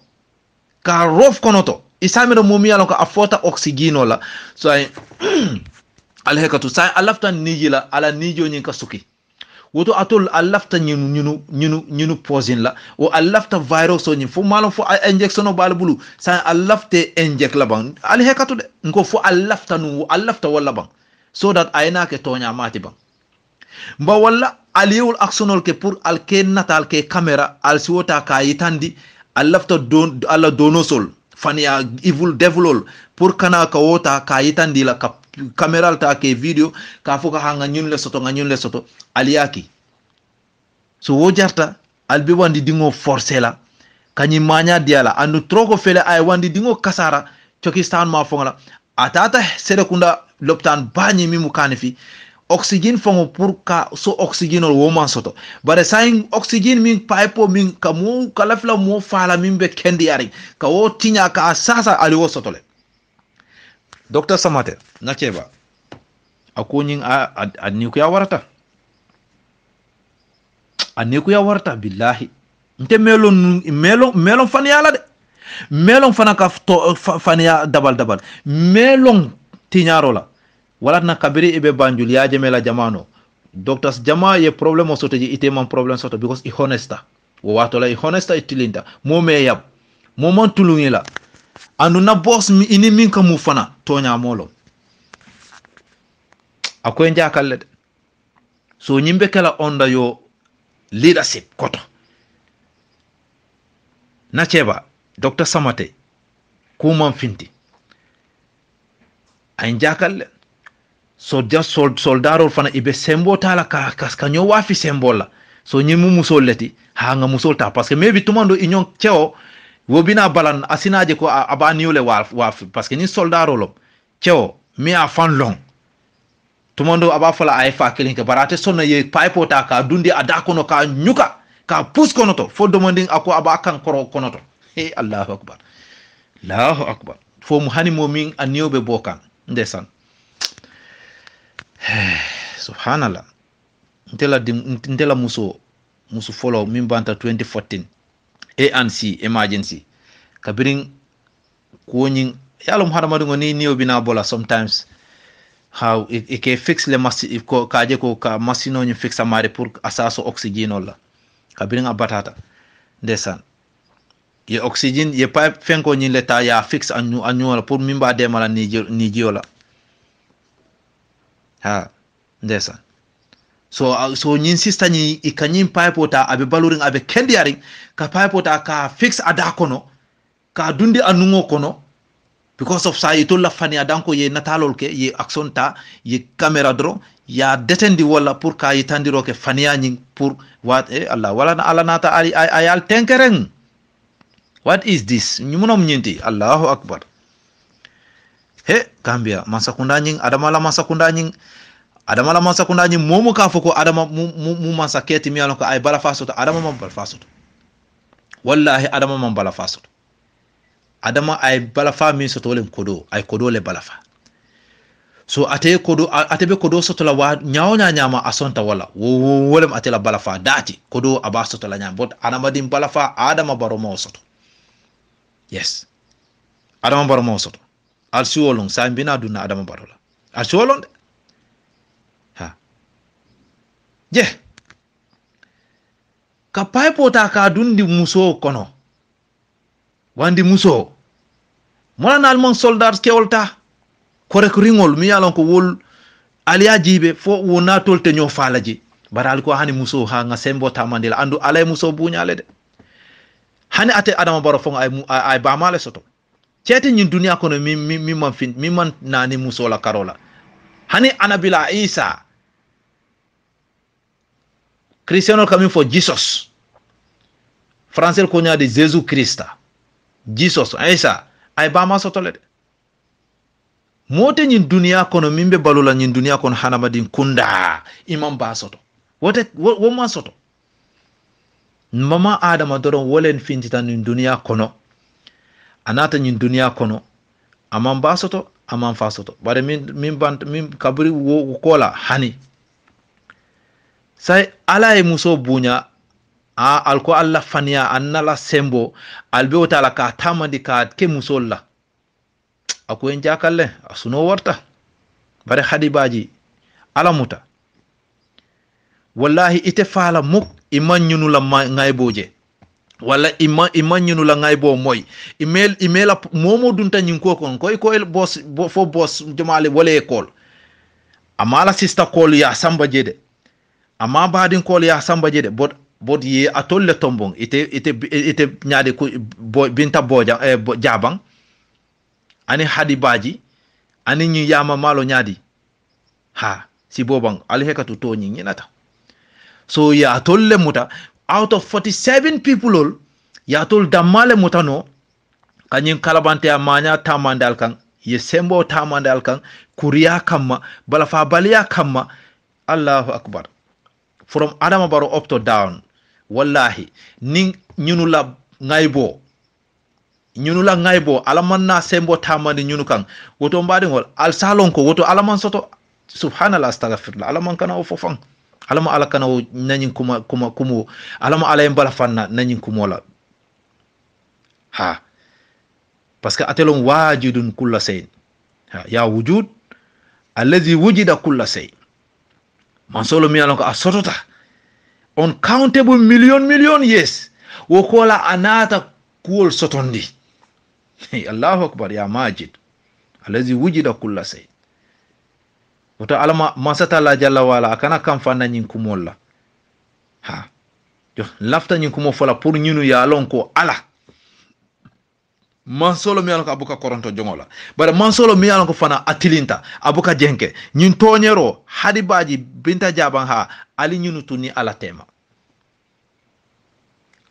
ka rof kono to isamira momi yalon ko afota oxygeno la so ay alhekatu sa alafta nijila ala nijo nyin ka suki woto atol alafta nyunu poison la o alafta virus o nyin fo malon fo injection o bal bulu sa alafte inject la bang alhekatu de ngo fo alafta nu alafta wala bang so that ayna ke tonya mati bang mba wala aliyul actionol ke pour al ke natal ke camera al siwota ka yitandi alafta don alla donosol fania evil devilol pour kana ka wota ka yitandi la ka camera ta ke video ka foka hanga nyun le soto aliyaki so wojarta albi wandi dingo forcer la kanyi manya diala andu troko fele ay wandi dingo kasara chokistan ma fonga atata sede kunda loptan bani mimu kanifi oxygen fongo pour ka so oxygen o woman soto bare sain oxygen min pipe min kamu kalafla mo fala min be kendi ari ka wo tinya ka sasa ali wo soto le Dr. Samate nacheba akonin a niku ya warata billahi nte melon faniala de melon fana ka fania dabal melon tinyarola wala na kabiri ibe banjul ya jemela jamano doctors jama ye problem soto ji ite man problem soto because I honesta wo wato la I honesta itilinda mo me yab mo man tulungila andu na boss mi ini min ka mu fana tonya molo akoy njakalle so nyimbe kala onda yo leadership koto na cheba Dr. Samate kuman finti ay njakalle so just soldaro fana ibe sembo tala ka nyo wafi sembola so nyimu musoleti hanga musolta parce que maybe tumando inyon cheo wobina balan asinaje ko abaniole wafi parce que ni soldaro lo cheo mi a fan long tumando aba fala ay fa kelin ke barate sonna ye pipe ta ka dundi adakono ka nyuka ka pus kono to fo demanding ako aba kan kono to he Allahu akbar fo mu hani momin aniobe bokan ndesan subhanallah ntela muso follow min banta 2014 ANC emergency kabirin kuonin yalom hadamadu ngoni niyo bina bola sometimes how it can fix le machine ko kaje ko ka machine ñu fix amare pour asaso oxygène la kabirin abatata ndesan ye oxygène ye pipe fenko ñi leta ya fix anyu la pour mimba demala ni jiola ha ndesan so nyin sister nyi ikanyin pipota abe baluring abe kendiaring ka pipota ka fix ada kono ka dundi anungo kono because of sa ito la fani adanko ye natalol ke ye action ta ye camera dro ya detendi wala pour ka yitandiro ke faniya nyin pour what Allah wala na ala nata ayal tenkereng. What is this? Nyumunom nyinti. Allahu Akbar. He Gambia masakunda nyin adamala masakunda nyin momu ka foko adama mu masaketi mi alonko ay bala fasoto adama mam bala fasoto wallahi adama mam bala fasoto adama ay bala fa mi soto len kodo ay kodo le bala fa so atebe kodo soto la wa nyama asonta wala wolem atela bala fa dati kodo aba soto la nyama bot adama dim bala fa adama baro mo soto yes adama baro mo soto al siwolong sa mbina duna adama baro la al siwolong ha je ka paypota ka dundi muso kono wandi muso mona nalmon soldat kewolta korek ringol mi yalon ko wol aliya jibe fo wona tolte nyo faalaji baral ko hani muso ha nga sembo tamandila andu alay muso buñale de hani ate adama baro fon ay ba male soto cete ñin duniya kono mi man fin mi man nani muso la karola hani anabila isa Cristiano coming for Jesus. Français ko nya de Jésus Christa. Jesus Isa ay ba ma sotole de. Mote nyin dunia kono mimbe balula nyin dunia kono hanamadin kunda imam ba soto. Wo ma soto. Mama Adama doron wolen fintitan nyin dunia kono. Anata nyin dunia kono amam ba soto amam fa soto. Bare min kaburi wo kola hani. Say ala e muso bunya alko alla fania annala sembo albe wotala ka tamandi ka ke muso la ako en jakalle asuno warta bare hadibaji ala muta wallahi ite fala muk imanyunu la ngayboje wala imanyunu la ngaybo moy email momo dunta nyin ko kon koy boss fo boss jomale wala école amala sister call ya samba jede amma badin kol ya samba jede bod ye atolle tombong ite nyaade ko binta boja jabang ani hadi baji ani nyi yama malo nyaadi ha si bobang ali hekatu to nyi nyinata so ya atolle muta out of 47 people all ya tol damale mutano kanyin kalabante amanya tamandal kan ye sembo tamandal kan kuriya kamma bala fa baliya kamma Allahu akbar. From Adama Barrow up to down, wallahi, ning nyunula ngaibo, alamanna sembo tamani nyunukan, woto mbadi ngol, al salon ko, woto alaman soto, subhanallah astaghfirullah, alaman kana o fofang, alama ala kana o nanyin kumu, alama ala yembala fanna nanyin kumola. Ha, parce que atelon wajidun kulla sayin, ya wujud, alladhi wujida kulla sayin. Man solo mi alonko asotota uncountable million yes wokola anata kuol sotondi Allahu akbar ya majid alazi wujida kulla say wata alama masata la jalla wala akana kam fanna nyin kumolla ha jo lafta nyin kumo fola pour ñunu ya alonko ala man solo mi alonko abuka koronto jongola bare man solo mi alonko fana atilinta abuka jenke ñun toñero hadibaji binta jaban ha ali ñunu tuni ala tema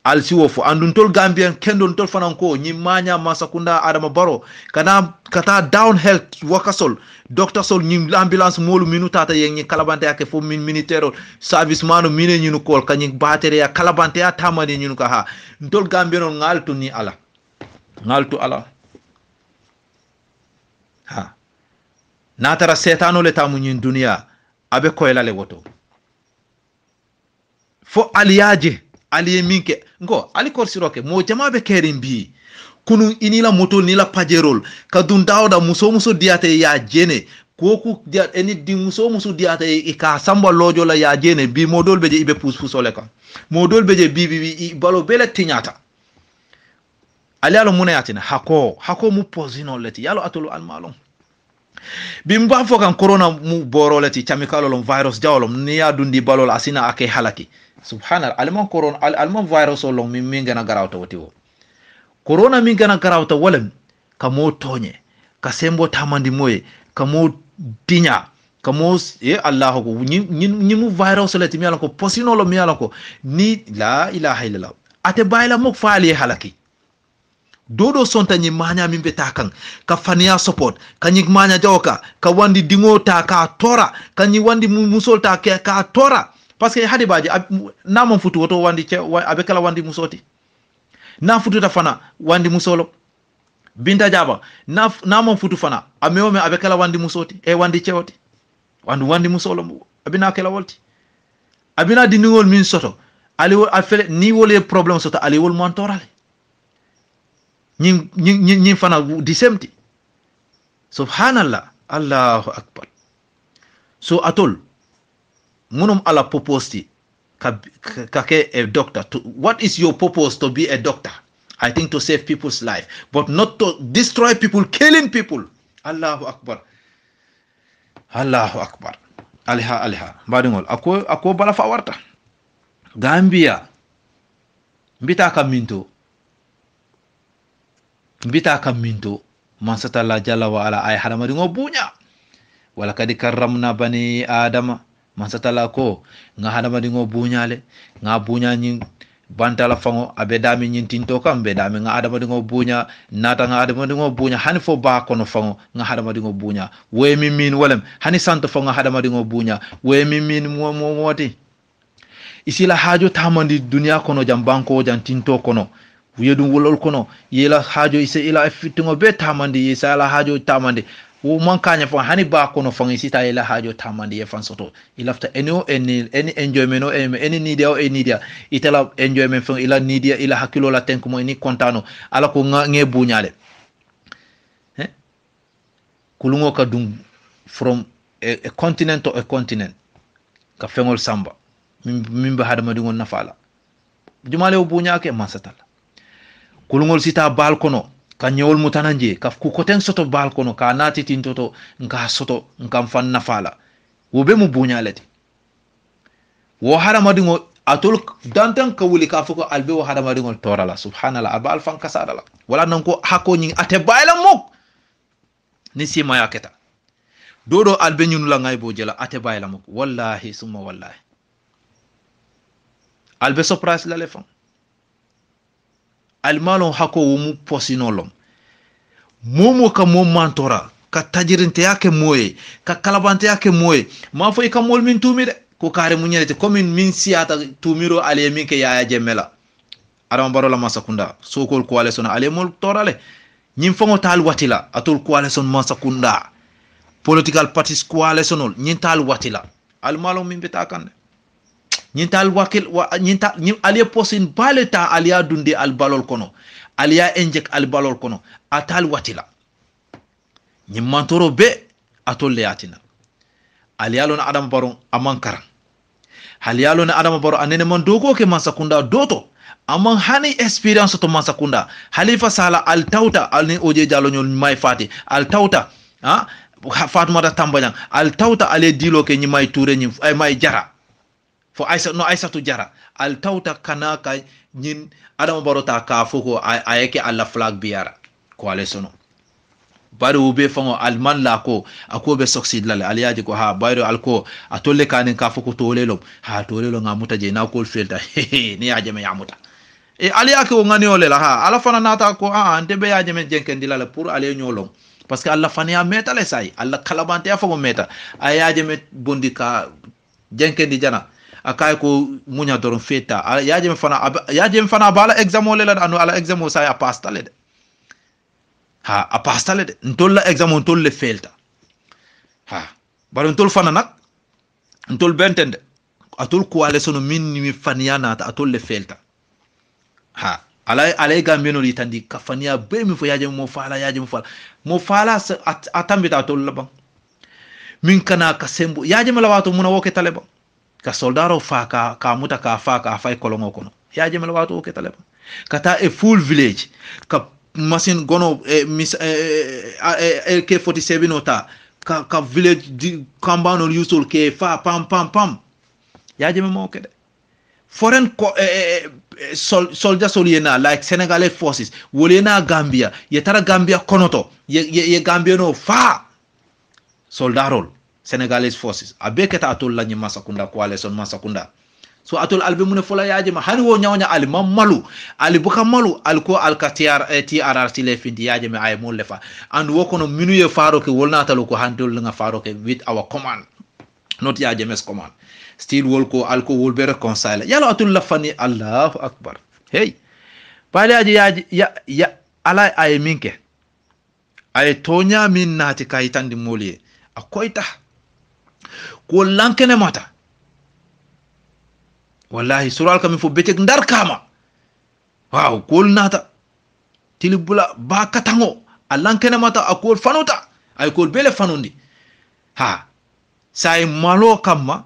al siwofo andun tol gambien kendon tol fanan ko ñi maña masakunda Adama Barrow kata down health wakasol doctor sol ñi ambulance molu minu tata yeng ñi kalabante ak fo min militaire service manu mine ñunu kol kañi batterie ya kalabante ya tamani ñunu ka ha tol gambien ngal tuni ala ngaltu ala ha natara setano le tamu ñin dunia abe koylale woto fo aliyaje aliye minke ngo ali korsiroke mo jama be kerim bi kunu inila moto nila pajerol kadun dawda muso diate ya jene koku dia eni di muso diate e ka samba lojo la ya jene bi modol beje ibe pusole kan modol beje bi balo bele tinyata ali alo muna yatina hako mu pozino leti yalo atulu al malum bimba fo kan corona mu borolati chamikalolom virus jawlom ni ya dundi balol asina ake halaki subhanallah alman corona alman virus olom min gana garawta wati wo corona min gana garawta wolem kamo tonye ka sembo tamandi moye kamo dinya kamo allah ko nyimu virus lati mi ala ko posino lo mi ala ko ni la ilaha illallah ate bayla mok faali halaki dodo sonta nyi manya mimbe takan ka fania support ka nyi manya jawka ka wandi dingo ta ka tora ka nyi wandi musol ta ka tora parce que hadi baji na mon futu woto wandi abe kala wandi musoti na futu ta fana wandi musolo binta jaba na mon futu fana amewome abe kala wandi musoti e wandi cewoti wandi musolo abina kala wolti abina diningol min soto ali afele ni wole problem soto ali wol montorale ñi fana di semti subhanallah allahu akbar so atol munum ala proposti ka ke a doctor what is your purpose to be a doctor? I think to save people's life but not to destroy people, killing people. Allahu akbar aliha badingol ako bala fa warta Gambia mbita kam minto mansata la jalla wa ala ay hadamadi ngo bunya wala kadi karramna bani adama mansata la ko nga hadamadi ngo bunyale nga bunya nyi bantala fango abe dami nyintinto kam be dami nga adamadi ngo bunya nata nga adamadi ngo bunya hani fo ba kono fango nga hadamadi ngo bunya we mi min walem hani santo fango hadamadi ngo bunya we mi min mo moti isila hajo tamandi dunya kono jam banko jam tinto kono yedum wolol kono yela hajo ise ila fitingo be tamandi isa la hajo tamandi wo man kanya fa hani ba kono fa isita ila hajo tamandi e fan soto ilafta any enjoyment o any nidia o nidia itala enjoyment fa ila nidia ila hakilo la tenko mo ni kontano ala ko nge buñale kulungo ka dum from a continent to a continent ka fengol samba mimba hadama dingon nafala jumale o buñake masatala kulungol sita balkono ka nyewol mutananje ka ku koten soto balkono ka nati tintoto nka soto nka fan nafala wo be mu buñalati wo haramadi ngo atol dantan ka wuli ka fuko albe wo haramadi ngo torala subhanallah abal fan kasadala wala nan ko hako nyi ate bayla mok ni sima yaketa dodo albe nyun la ngay bo jela ate bayla mok wallahi summa wallahi albe surprise la le fan almalon hako wumu posinolom momo ka mom mantora ka tajirinte yake moye ka kalabante yake moye ma fo ka mol min tumi de ko kare munyete comme min siata tumiro ale min ke yaaya jemela adam barola masakunda sokol coalition ale mol torale nyim fongo tal watila atul coalition masakunda political parties coalition nyin tal watila almalon min betakande nyintal wakil nyinta aliya posin baleta aliya dunde al balol kono aliya enjek al balol kono atal watila nyimantoro be atolle yatina aliya lon adam baron amankaran aliya lon adam baron anene man dogo ke masakunda doto amman hani experience to masakunda halifa sala al tauta alni oje jalo nyol may fati al tauta Fatuma Tambanyang al tauta ale dilo ke nyimay toure nyim ay may jara fo Aissatou Jara al tawta kana ka nyin Adama Barrow ta ka foko ayeke alla flag biara coalition bari ube fango alman la ko akobe succeed la aliyaji ko ha bari alko atolle kanin ka foko tolelo ha tolelo ngamuta je na ko felta ni ajame yamuta aliyake o ngani ole la ha ala fana nata ko ante be ajame jenkendi la pour ale nyolong parce que alla fania meta le sai alla kalabante afo meta ayajame bondi ka jenkendi jana akay ko munya doron feta yaje fana bala examo le la anu ala examo sa ya pastale de ha a pastale de ntol la examo ntol le felta ha baro ntol fana nak ntol bentende atol ko ale sono min mi faniana ta atol le felta ha ala gambeno li tandi ka fania be mi fo yaje mo fala atambita atol la bang min kana ka sembo yaje mala wato muna woke taleba ka soldaro fa ka muta ka fa ka fay kolongo kono ya jemel wato ke taleba kata a full village ka machine gono K47 ota ka village di kambano yusol ke fa pam yaje me mo kede foreign soldiers oliena like Senegalese forces wolena Gambia ye tara Gambia konoto ye Gambia no fa soldarol Senegalese forces abeketa atol la nyima sakunda coalition masakunda so atol albe mun fola yaje ma hani wo nyawnya ali malu ali buka malu alko alkatiar TRRT le findi yaje me ay mo lefa and wo kono minu ye faro ke wolna talo ko handol nga faro ke with our command not yaje mes command still wol ko alko wol be reconcile yalla atul lafani Allahu akbar hey pale yaje ya ala ay minke ay tonya min nati kayitandi moliye akoyta ko lankene mata wallahi sural kam fo betek ndar kama waaw kol nata tilibula ba katango alankene mata akol fanuta ay kol bele fanundi ha say malo kamma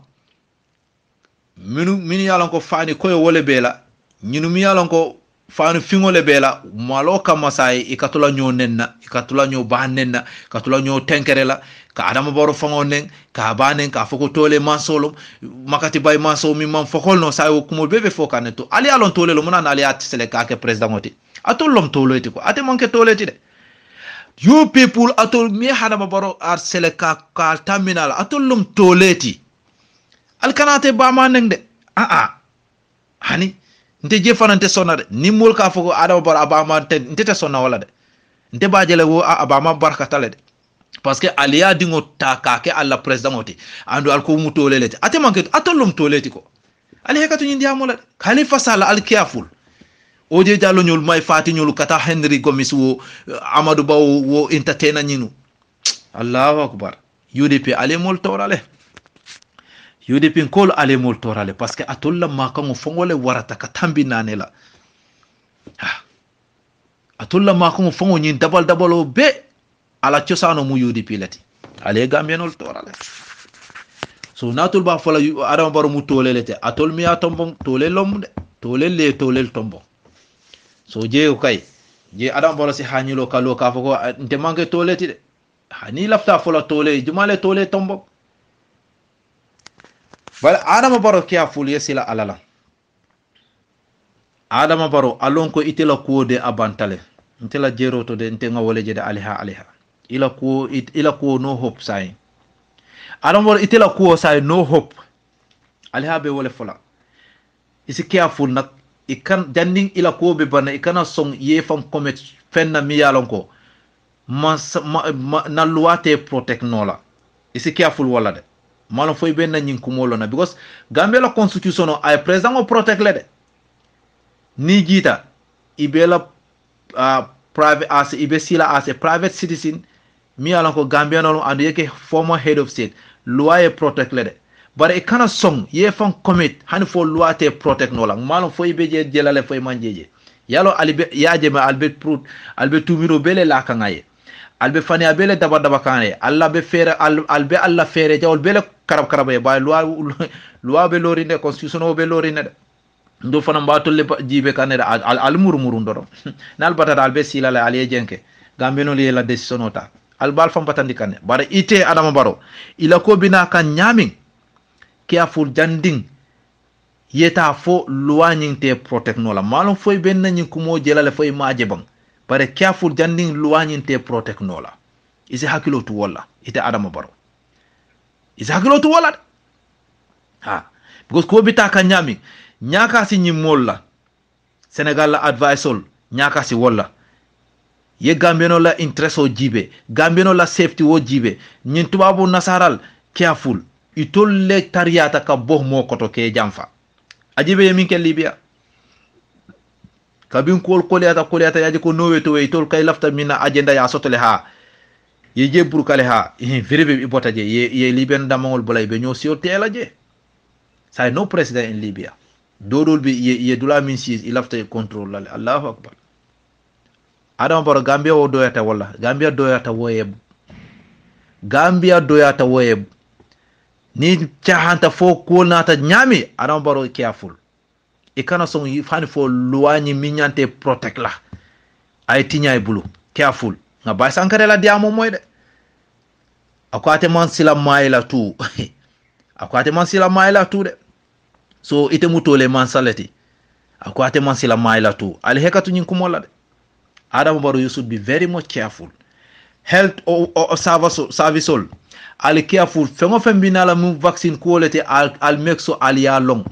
minu yalan ko fani koyo wole bela ñinu mi yalan ko fani fingole bela malo kamma say ikatula ño nenna ikatula ño ba nenna katula ño tenkere la ka adama baro fango nen ka banen ka foko tole mansolo makati bay manso mi man fokol no say ko bebe fokane to ali alon tole lo munana ali atsele ka ke president oti atol lom toleti ko ate manke toleti de you people atol mi hadama baro arsele ka terminal atol lom toleti al kanate ba manen de hani nte je fanante sonna de ni mol ka foko adama baro abama nte sonna wala de nte bajele wo abama barkatale de parce que aliya dingo takake alla president oti andu alko mu tolelete ate manke atolum toleti ko ali hekatu nyindi amola khalifa sala al careful oje jallo nyol may fati nyol kata Henry Gomis wo Amadou Ba wo entertainer nyinu Allahu akbar UDP ale mol torale UDP kol ale mol torale parce que atolla makango fongole warata ka tambi nanela atolla makango fongo nyin dabal o be ala ciosano mu UDP lati ale gambianol torale so natul ba fola adama baro mu tolelete atol mi atombo tole lomde tolele tolel tombo so je kay je adama baro si hanilo kalo ka foko nte manke toleti de hani lafta fola tole jumale tole tombo bal adama baro kiya ful yesila alala adama baro alon ko itela ko de abantale ntela jero to de ntenga wole je de aliha ila ko no hope sai adam wor itela ko sai no hope aliha be wole fola isi careful nak ikan janding ila ko be bana ikana song ye fam commit fenna mi yalon ko na luate protect nola isi careful wala de malon foy ben nyin kumolo na because Gambia la constitution o ay president o protect le de ni jita ibela private as ibesila as a private citizen mi alon ko Gambia no and yeke former head of state loi protect le de but e kana song ye fan commit hani fo loi te protect no la malon fo beje jelale fo manjeje yalo alibe yaje ma albe tumiro bele la kangaye albe fani abele daba kane alla be fere albe alla fere jawol bele karabe ba loi be lorinde constitution o be lorinde ndo fana mbatolle jibe kaneda al murmuru ndoro nal batata albe silale ali jenke Gambia no li la decision ota albal fam patandi kane bare ite adama baro ila ko bina kan nyamin careful janding yeta fo luwaning te protect no la malon foy ben nyin kumo jelale foy maaje bang bare careful janding luwaning te protect no la isi hakilo tu wala ite adama baro isi hakilo tu wala because ko bita kan nyamin nyaka si nyimol la Senegal la advice nyaka si wala ye Gambiano la interest o jibe Gambiano la safety o jibe nyin tubabu nasaral careful itol le tariyata ka boh mo koto ke jamfa ajibe ye minke Libya kabin koliyata yaji ko nowe to we itol kay lafta mina agenda ya sotole ha ye je burkale ha véribe ibota je ye Libyan damangol bolay be ñoo siol tela je say no president in Libya dodol bi ye dula min sis ilafta control la Allahu akbar Adama Barrow Gambia o doyata wala Gambia doyata woyeb ni chahanta fo ko nata nyami Adama Barrow careful e kana son fani fo luwani minyante protect la ay tiñay bulu careful nga bay sankare la diamo moy de akwate man sila maila tu akwate man sila maila tu de so ite mutole man salati akwate man sila maila tu ali hekatu nyin kumola de Adama Barrow, you should be very much careful. Health or service all. Ali careful. Fengo fembinala mu vaccine quality al make so aliya long.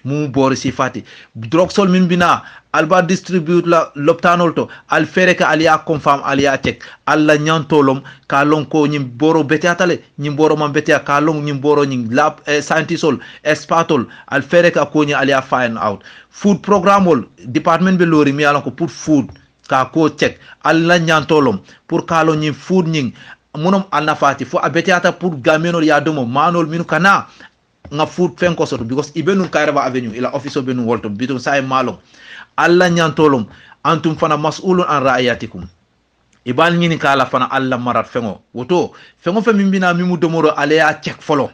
Mu bori sifati. Drug sol min bina alba distribute la loptanol to al fere ka aliya confirm aliya check. Alla nyantolom ka long ko nyim boro bete atale nyim boro man bete ka long nyim boro nyim lab scientist all expertol al fere ka ko nyi aliya find out. Food program all department be lori mi alon ko put food ka ko check alla nyantolom pour kalo nyi food nyi munom alnafati fo abetiata pour gamenol ya domo manol minu kana nga food fen ko soto because ibenu kairaba avenue ila office benu wolto bitum say malom alla nyantolom antum fana mas'ulun an ra'ayatikum ibal nyini kala fana alla marat fengo woto fengo fe mimbina mimu domoro alea check folo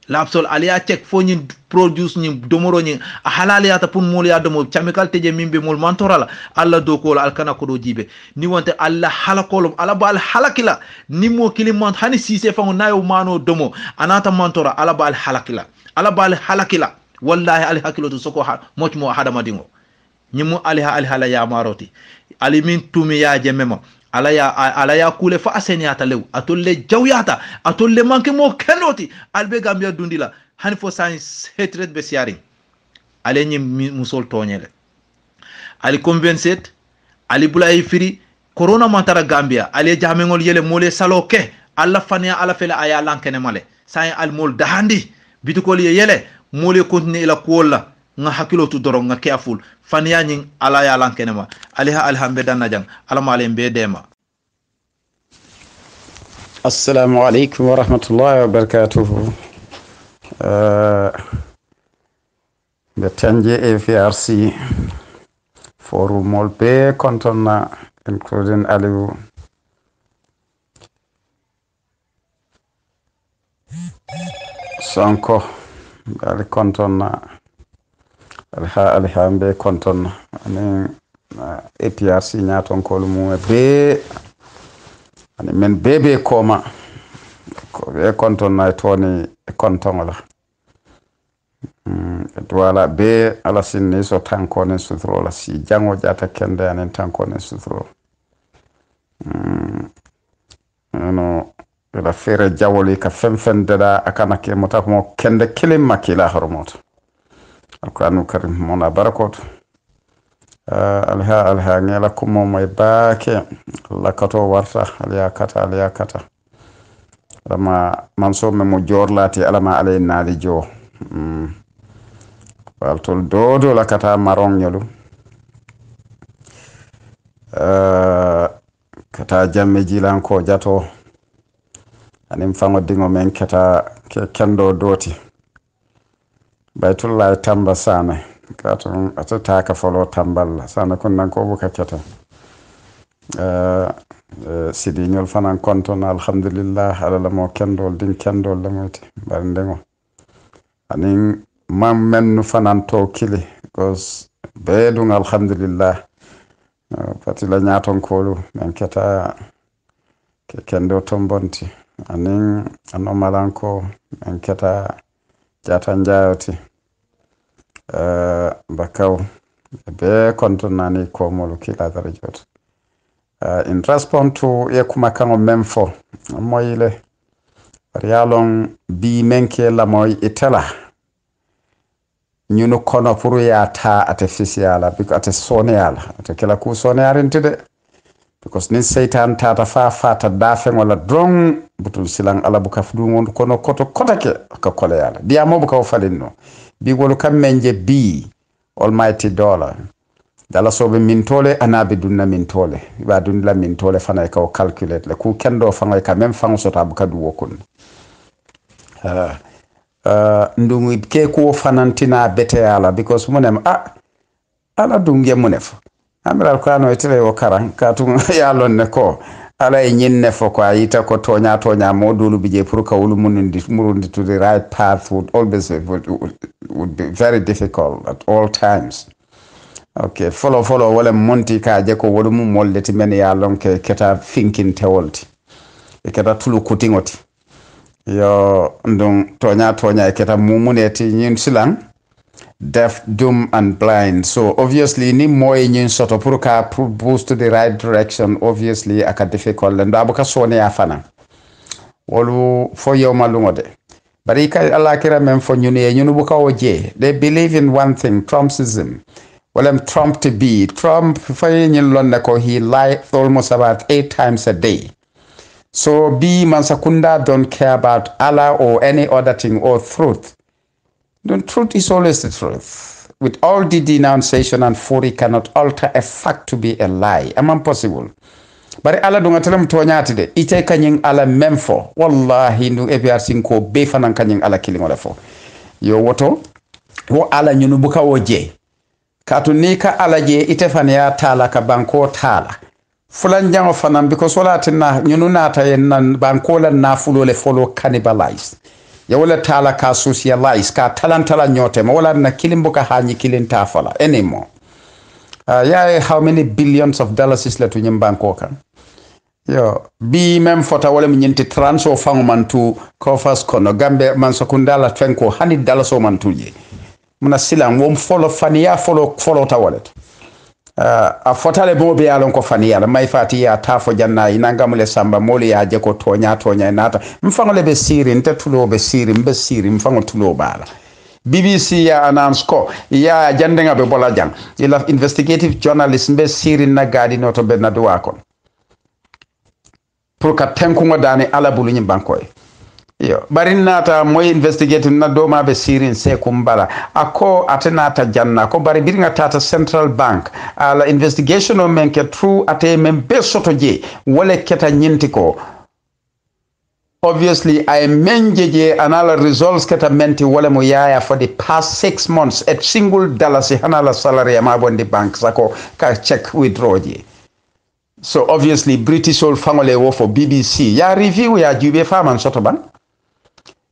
lapsol aliya check fo ñi produce ñi domoro ñi a halali ata pour mol ya domo chemical teje mimbe mol mantorala alla do ko al kana ko do jibe ni wonte alla halakolum ala bal halakila ni mo kilimant hani sise fango nayo mano domo anata mantora ala bal halakila wallahi al hakilo to soko moch mo hada madingo ñimu aliha hala ya maroti ali min tumi ya jemema alaya kule fa aseniyata lew atolle jawyata atolle manke mo kenoti albe gambia dundila hani fo science hatred be siaring ale nyi musol tonyele ali convinced ali bulay firi corona mantara gambia ale jamengol yele mole saloke alla fania ala fele aya lankene male say al mol dahandi bitukol yele mole continue ila kola nga hakilo tu doro nga careful fania nyin ala ya lankene ma aliha alhambe danna jang ala male be dema. Assalamu alaikum wa rahmatullahi wa barakatuhu. Be tanje AFRC forum mol be kontonna including Aliou Sonko ali kontonna alhambe kontonna ani APRC nyaton kolu mu be ani men bebe koma ko be konton na toni konton la wala be ala sinni so tanko ne sutro la si jango jata kende anen tanko ne sutro no la fere jawoli ka fem dada akana ke mota mo kende kilim makila hormot alquranu karim mona barakot alha ngela kumo moy baake lakato warta aliya kata lama manso me mo jorlati alama alay naali jo waltol dodo lakata maron nyolu kata jamme jilan ko jato anim fango dingo men kata kendo doti baytullahi tamba sane kato atata ka folo tambal sana kon nan ko buka kata sidi ñol fanan konton alhamdulillah ala mo kendol din kendol lamati barndengo anin mam men fanan to kili because beedung alhamdulillah pati la nyaton kolu men keta ke kendo tombonti anin anomalanko men keta jata njayoti bakaw be kontonani ko molu kila darajot in response to yakuma kango memfo moyle rialon bi menke la moy itela ñunu kono pour ya ta artificial because ate soneal ate kala ku sonearintide because nin seytan tata fa fata dafe wala drong butul silang ala bu kaf du ngon kono koto kotake ka kole yala dia mo bu ka falinno bi wolu kam menje bi almighty dollar dala sobe min tole anabi dunna min tole ba dunla min tole fana ka calculate le ku kendo fanga ka même fanga sota bu ka du wokun ndungu ke ko fanantina bete yala because munem ala dunge munef amiral ko ano etele o karan ka tun yalon ne ko ala e nyinne fo ko ayita ko tonya modulu bije pour ka wulu murundi to the right path would always would be very difficult at all times. Okay, follow wala monti ka je ko wolu mum molleti men ya lon ke keta thinking tewolti e keta tulu kutingoti yo ndung tonya keta mumuneti nyin silang deaf, dumb, and blind. So obviously, ni moy nyin soto pour ka boost to the right direction. Obviously, aka difficult. Ndo abuka sone afana. Wolu for yo malungode. But ika Allah kira mem for nyunu buka oje. They believe in one thing, Trumpsism. Well, Trump to be Trump. For nyin londa ko he lie almost about 8 times a day. So B Mansakunda don't care about Allah or any other thing or truth. The truth is always the truth. With all the denunciation and fury cannot alter a fact to be a lie. Am impossible. But Allah don't tell them to anyate. Ite kanying Allah memfo. Wallahi ndu ebiar sinko befanan kanying Allah killing olafo. Yo woto. Wo Allah nyunu buka oje. Katunika Allah je ite fanya tala ka banko tala. Fulan jango fanan because wala tina nyunu nata yen banko la na fulo le follow cannibalize. Ya wala tala ka socialize ka talantala nyote ma wala na kilimbo ka hanyi kilinta fala anymore. How many billions of dollars is letu nyimbanko kan? Yo, bi mem fota wala mnyinti transfer fangu mantu kofas kono gambe mansakundala twenko $100 o mantuje. Muna sila wom follow fania follow ta wallet. A fotale bobe alon ko faniyala may fati ya tafo janna inangamule samba moli ya je ko tonya nata mfangole be siri ntetulo be siri mbe siri mfango tulo bala BBC ya announce ko ya jandenga be bola jang ila investigative journalist mbe siri na gadi noto be na duwa kon pour ka tenku ngodani ala bulu nyi bankoy yo bari nata moy investigative na doma be sirin se kumbala ako atenata janna ko bari biringa tata central bank ala investigation o men ke true ate men be soto je wala keta nyinti ko obviously I menjeje anala results keta menti wala mo yaya for the past 6 months at single dollar si hanala salary ma bondi bank sako ka check withdraw je. So obviously British all family wo for BBC ya review ya jube faman soto ban.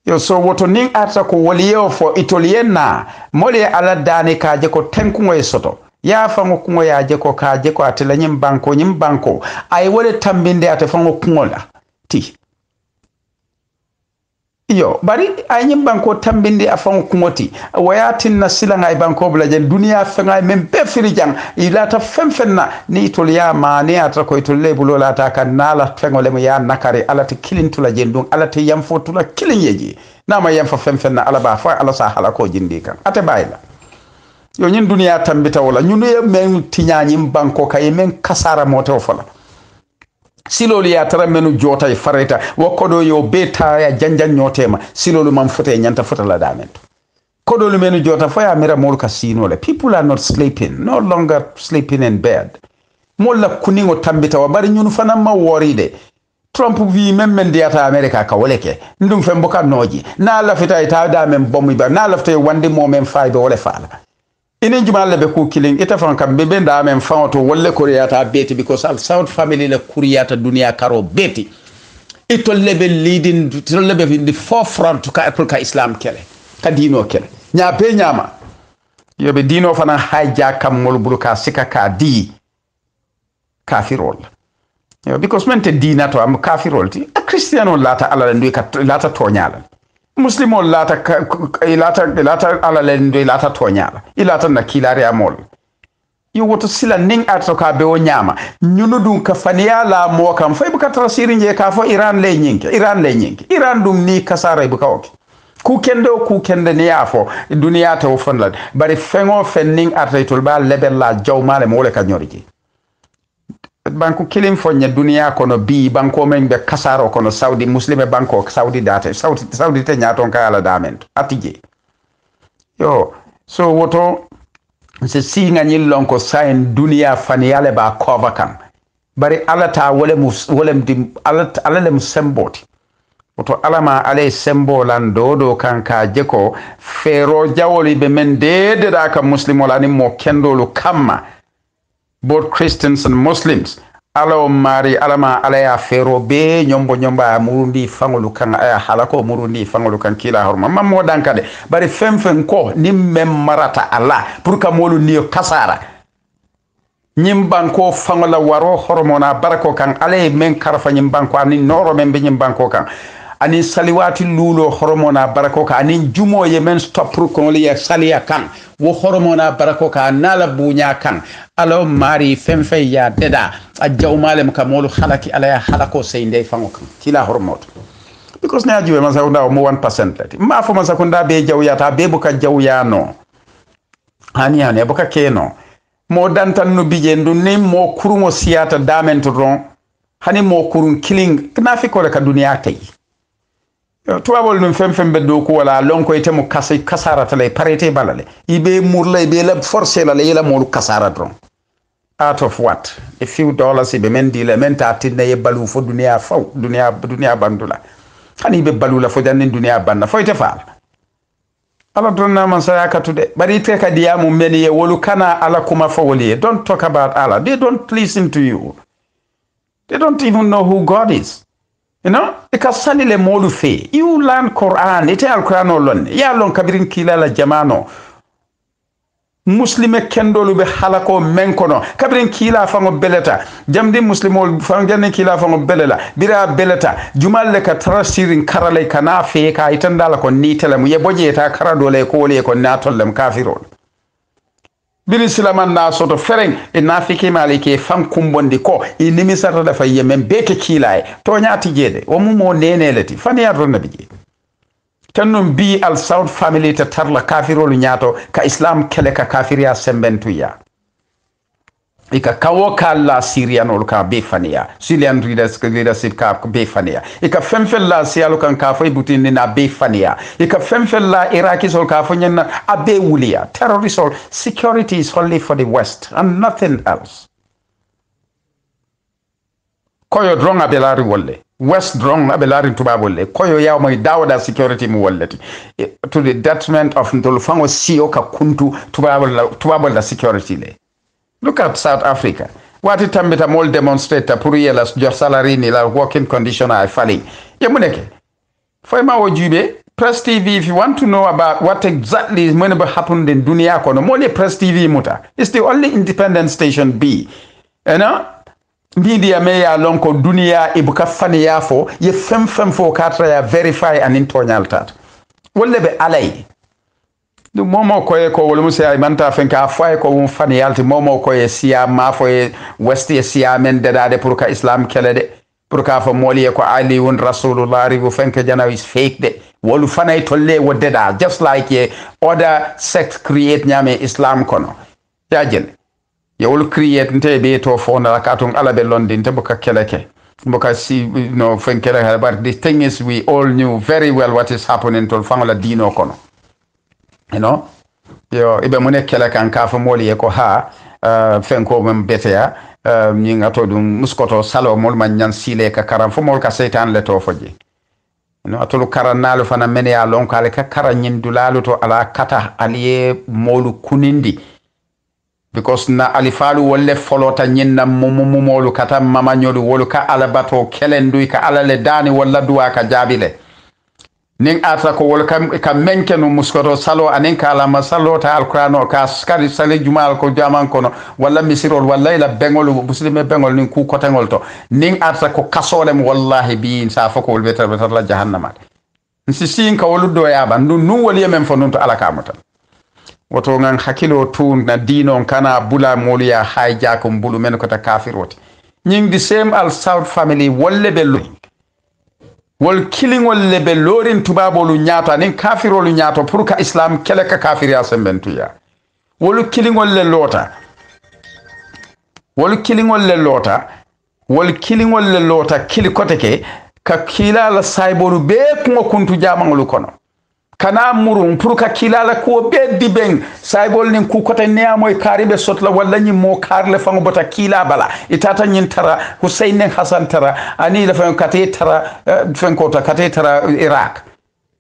Yo so woto ning ata ko waliyo fo italiena mole ala dani ka je ko tenkungo soto ya fango kungo ya je ko ka je ko atela nyim banko ay wole tambinde ate fango kungola ti yo bari ay nyim banko tambinde afango kungoti wayatin na silanga ay banko bla jen dunia fanga men be firijang ilata femfenna ni itolia ma ni ata ko itolle bulola ta kan nala fengole mo ya nakare ala te kilintula jen dum ala te yamfo tula kilinyeji nama yamfa femfenna ala ba fa ala sa hala ko jindi kan ate bayla yo nyin dunia tambita wala nyunu ye men tinyani banko kay men kasara moto fala silolu ya tara menu jota e fareta wakodo yo beta ya janjan nyotema silolu man fote nyanta fota la damento kodo lu menu jota faya mira molka sinole people are not sleeping no longer sleeping in bed molla kuningo tambita wa bari nyunu fana ma woride Trump vi memmen diata America ka woleke ndum fembo ka noji na la fita ita da men bomu ba na la fita wande mo men faybe wole fala inen jumalle be ku killing ita fan kam be benda men fanto wolle koreata beti because al South family la kuriyata dunia karo beti ito lebe leading to lebe in the forefront ka Africa Islam kele ka dino kele nya pe nyama yobe dino fana hijack kam mol buruka sika ka di kafirol because mente dina to am kafirol ti a Christiano lata ala ndu ka lata tonyala Muslimo lata ala lendo lata tonyala ilata na kilare amol yo woto sila ning arto ka be o nyama nyunu dun ka faniya la mo kam fay bu ka trasiri nje ka fo Iran le nyinke Iran dum ni kasara bu ka oki ku kende ni afo duniya ta o fonla bari fengo fenning arto tol ba lebel la jawmale mo le ka nyoriji banko kilim fonya dunia kono bi banko men be kasaro kono Saudi muslime banko Saudi data Saudi te nyaton ka ala damento atije yo so woto se singa nyillon ko sain dunia faniyale ba cover kan bari alata wolem dim alalem semboti woto alama ale sembolan do kan ka jeko fero jawoli be men de da ka muslimolani mo kendolu kamma both Christians and Muslims alo mari alama alaya fero be nyomba murundi fangolu kan aya halako murundi fangolu kan kila horma mammo dankade bari femfen ko nimmem marata Allah pour ka molu ni kasara nyimbanko fangola waro hormona barako kan ale men karfa nyimbanko ani noro men be nyimbanko kan ani saliwati lulo hormona barako ka ani jumo ye men stop ko li ya saliya kan wo hormona barako ka nala bunya kan alo mari femfe ya deda a jawmalem ka molu halaki ala ya halako seynde fango kan kila hormoto because na jiwe man sakunda mo 1% lati ma fo man sakunda be jawyata be buka jawyano hani ane buka keno mo dantan no bije ndu ne mo kurungo siyata damen to ron hani mo kurun killing na fi ko ka duniya tay tuwabol num fem be do ko wala lon ko itemu kasara tale parete balale ibe murlay be la forcer la yela mo kasara dron out of what a few dollars ibe men dile men ta tinne ye balu fo duniya faw duniya bandula hani be balu la fo jannen duniya banna fo ite faal ala donna man saya katude bari te ka diamu men ye wolu kana ala kuma fo woli don't talk about Allah. They don't listen to you. They don't even know who God is. You know, ikasani le molu fe. You learn Quran, ite al-Quran olon. Ya lon kabirin kila la jamano. Muslime kendolu be halako menkono. Kabirin kila fango beleta. Jamdi muslimo fangane kila fango belela. Bira beleta. Jumal le ka tarasirin karale kana fe ka itandala ko nitele mu yeboje ta karadole ko le ko natolem kafirol. Biri silaman na soto fereng e nafiki malike fam kumbondi ko e nimisata da fa yemen beke kilaay to nyaati jede o mumo nenelati fani yardo nabije tannum bi al Saud family ta tarla kafirolu nyaato ka islam kele ka kafiria sembentuya ika kawo kala Syrian ol ka be fania Syrian leadership ka be fania ika femfel la sialu kan ka fay butini na be fania ika femfel la Iraqi sol ka fo nyen abe wulia terrorist all security is only for the West and nothing else koyo drong abelari wolle West drong abelari tubabolle koyo yaw moy dawda security mu wollati to the detriment of ndol fango sio ka kuntu tubabolla security le. Look at South Africa. What it tambita mol demonstrator pour yela your salary ni la working condition are falling. Yemuneke. Foima wojube Press TV, if you want to know about what exactly is going to happen in dunia kono, mole Press TV muta. It's the only independent station B. You know? Media meya lonko dunia ibuka fani yafo ye fem fo katra ya verify and intonyal tat. Wolle be alay. Du momo koye ko wol musa ay manta fenka fay ko won fani yalti momo koye siya ma fo west ye siya men dedade pour ka islam kelede pour ka fo moli ko ali won rasulullah ri fenka jana is fake de wolu fanay tolle wodeda just like ye other sect create nyame islam kono yajel ye wolu create nte be to fo na katung ala be london te boka keleke boka si no fenka but the thing is we all knew very well what is happening to fangola dino kono. You know, yo ibe mune kele kan ka fa moli e ko ha fenko mem betea ñi nga to dum muskoto salo mol man ñan sile ka karam fo mol ka seytan le to foji no atolu karanalu fana mene ya lon kale ka karanyin dulalu to ala kata aliye molu kunindi because na alifalu wolle folota nyinna molu kata mama nyolu wolu ka ala bato kelendu ka ala le dani walla duwa ka jabile ning ata ko wol ka menke no muskoto salo anen kala masalo ta alqur'ano ka skari sale jumal ko jaman kono walla misirol walla ila bengol muslime bengol nin ku kotengol to ning ata ko kasolem wallahi bi sa fako wol betar la jahannama nsi sin ka wol do yaba nu wol yemen fo non to ala kamata woto ngan hakilo tun na dinon kana bula moliya hayja ko bulu men ko ta kafiroti ning the same al Saud family wolle bello wol killing wol lebe lorin tubabolu nyaato nin kafirolu nyaato pour ka islam kele ka kafiri asembentuya wol killing wol le lota wol killing wol le lota kili koteke ka kila la saibolu be ko kuntu jamangolu kono kana murun pour ka kila la ko be dibeng saibol nin ku kote neamoy karibe sotla walla nyi mo karle fango bota kila bala itata nyin tara Hussein Hassan tara ani la fango kate tara fango ta kate tara Iraq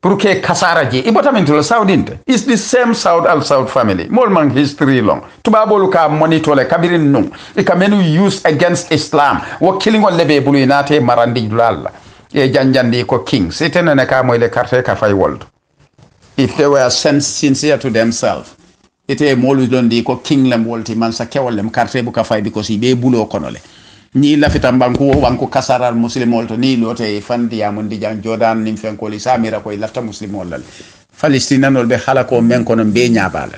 pour que kasara je ibota mintul saudinte is the same Saud family molman history long tubabolu ka monitor le kabirin nung e ka menu use against Islam wo killing wol lebe bulu inate marandi dulalla e janjandi ko king setene ka moy le carte ka fay woldo. If they were sincere to themselves, ite molu dondi ko king lem wolti man sa kewol lem carte bu ka fay because he be bulo konole ni lafita banku wanko kasaral muslimol to ni lote fandi ya mon dijan Jordan nim fen ko li samira ko lafta muslimol lal Palestine nol be halako men kono be nyaabala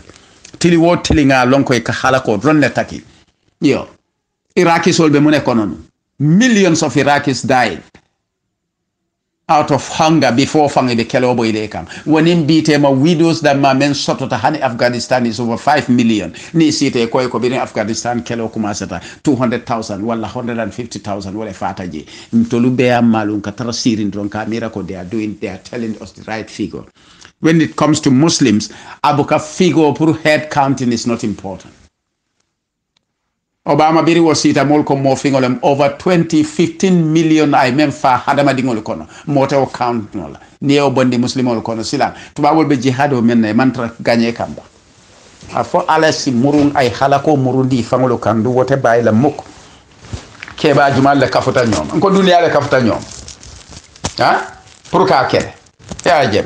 tili wo tili nga lonko e ka halako ronne taki yo Iraqis will be mune konon millions of Iraqis died out of hunger before fangi be kelobo ile kam wonin bite ma widows that ma men soto ta hani Afghanistan is over 5 million ni site ko ko bi Afghanistan kelo kuma sata 200,000 wala 150,000 wala fata je mtolu be am malun ka tara sirin don ka mira ko they are telling us the right figure. When it comes to Muslims, abuka figure pour head counting is not important. Obama biri wasita molko mo fingolem over 15 million I memfa hadama dingol kono mota o count nola neo bondi muslimol kono sila tubawol be jihado men mantra gagner kamba afo alasi murun ay halako murundi fangolo kandu wote bayla muk keba jumal le kafuta ñom ko dunya le kafuta ñom ha pour ka kene ya jem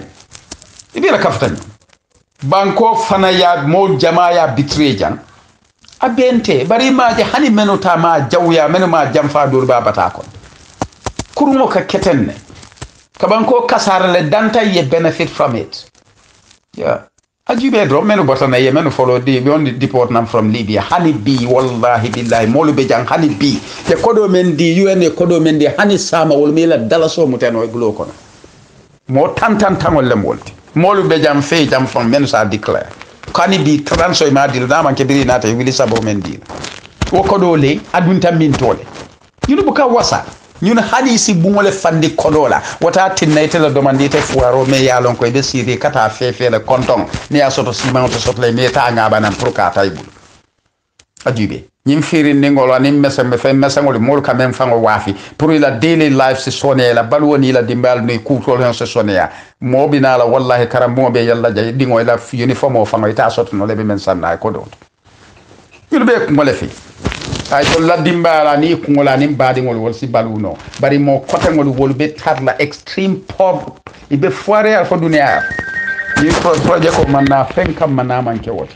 ibira kafuta ñom banko fana ya mo jamaa ya bitrejan abente bari maje hani menuta ma jawya menu ma jamfa dur babata kon kurumo ka ketenne kabanko kasarale danta ye benefit from it yeah ajube dro menu botana ye menu follow di beyond deport nam from Libya hani bi wallahi billahi molu be jang hani bi te kodo men di UN kodo men di hani sama wol mila dalaso muteno e glo kono mo tantan tangol le molti molu be jam fe jam from menu sa declare kani bi transo e madil dama ke biri nata wili sabo men dina wo kodo le adunta min tole yunu buka wasa ñun hadisi bungole fandi kodola wata tinnaite la domandite fuaro me yalon ko be siri kata fefe le konton ne ya soto siman to sotle me ta ngaba nan pour ka taybul ajibe ñim firi ngolo anim mesa me fe mesa ngol mol ka men fango wafi pour la daily life se sonné la balwoni la dimbal ne ku tol hen se sonné ya mo bina la wallahi karam mo be yalla jay dingo la uniforme o fango ita soto no le be men sanna ko do ñun be ko le fi ay to la dimbala ni kungola ni mbadi ngol wol si baluno bari mo kota ngol wol be tarla extreme poor ibe foire al ko dunia ni projet ko manna fen kam manna man ke wot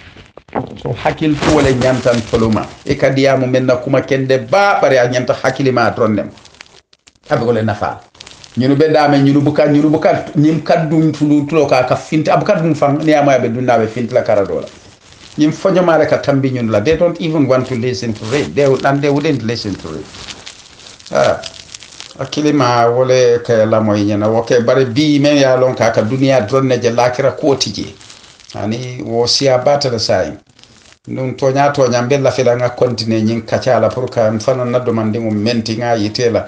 so hakil fu wala nyantan toluma e kadiya mo menna kuma kende ba bari a nyanta hakilima tronnem abe ko le nafa ñunu be dame ñunu buka ñim kaddu tulu tulo ka finta abukat dum fam ni ama be dunna be finta la karadola ñim foñomare ka tambi ñun la they don't even want to listen to it they wouldn't listen to it akilima wole ka la moy ñana woke bare bi men ya lon ka dunia dronne je lakira kotije ani wo siya batale say nun tonya mbella fela nga continue ñin kacala pour ka fana na demande mo menti nga yitela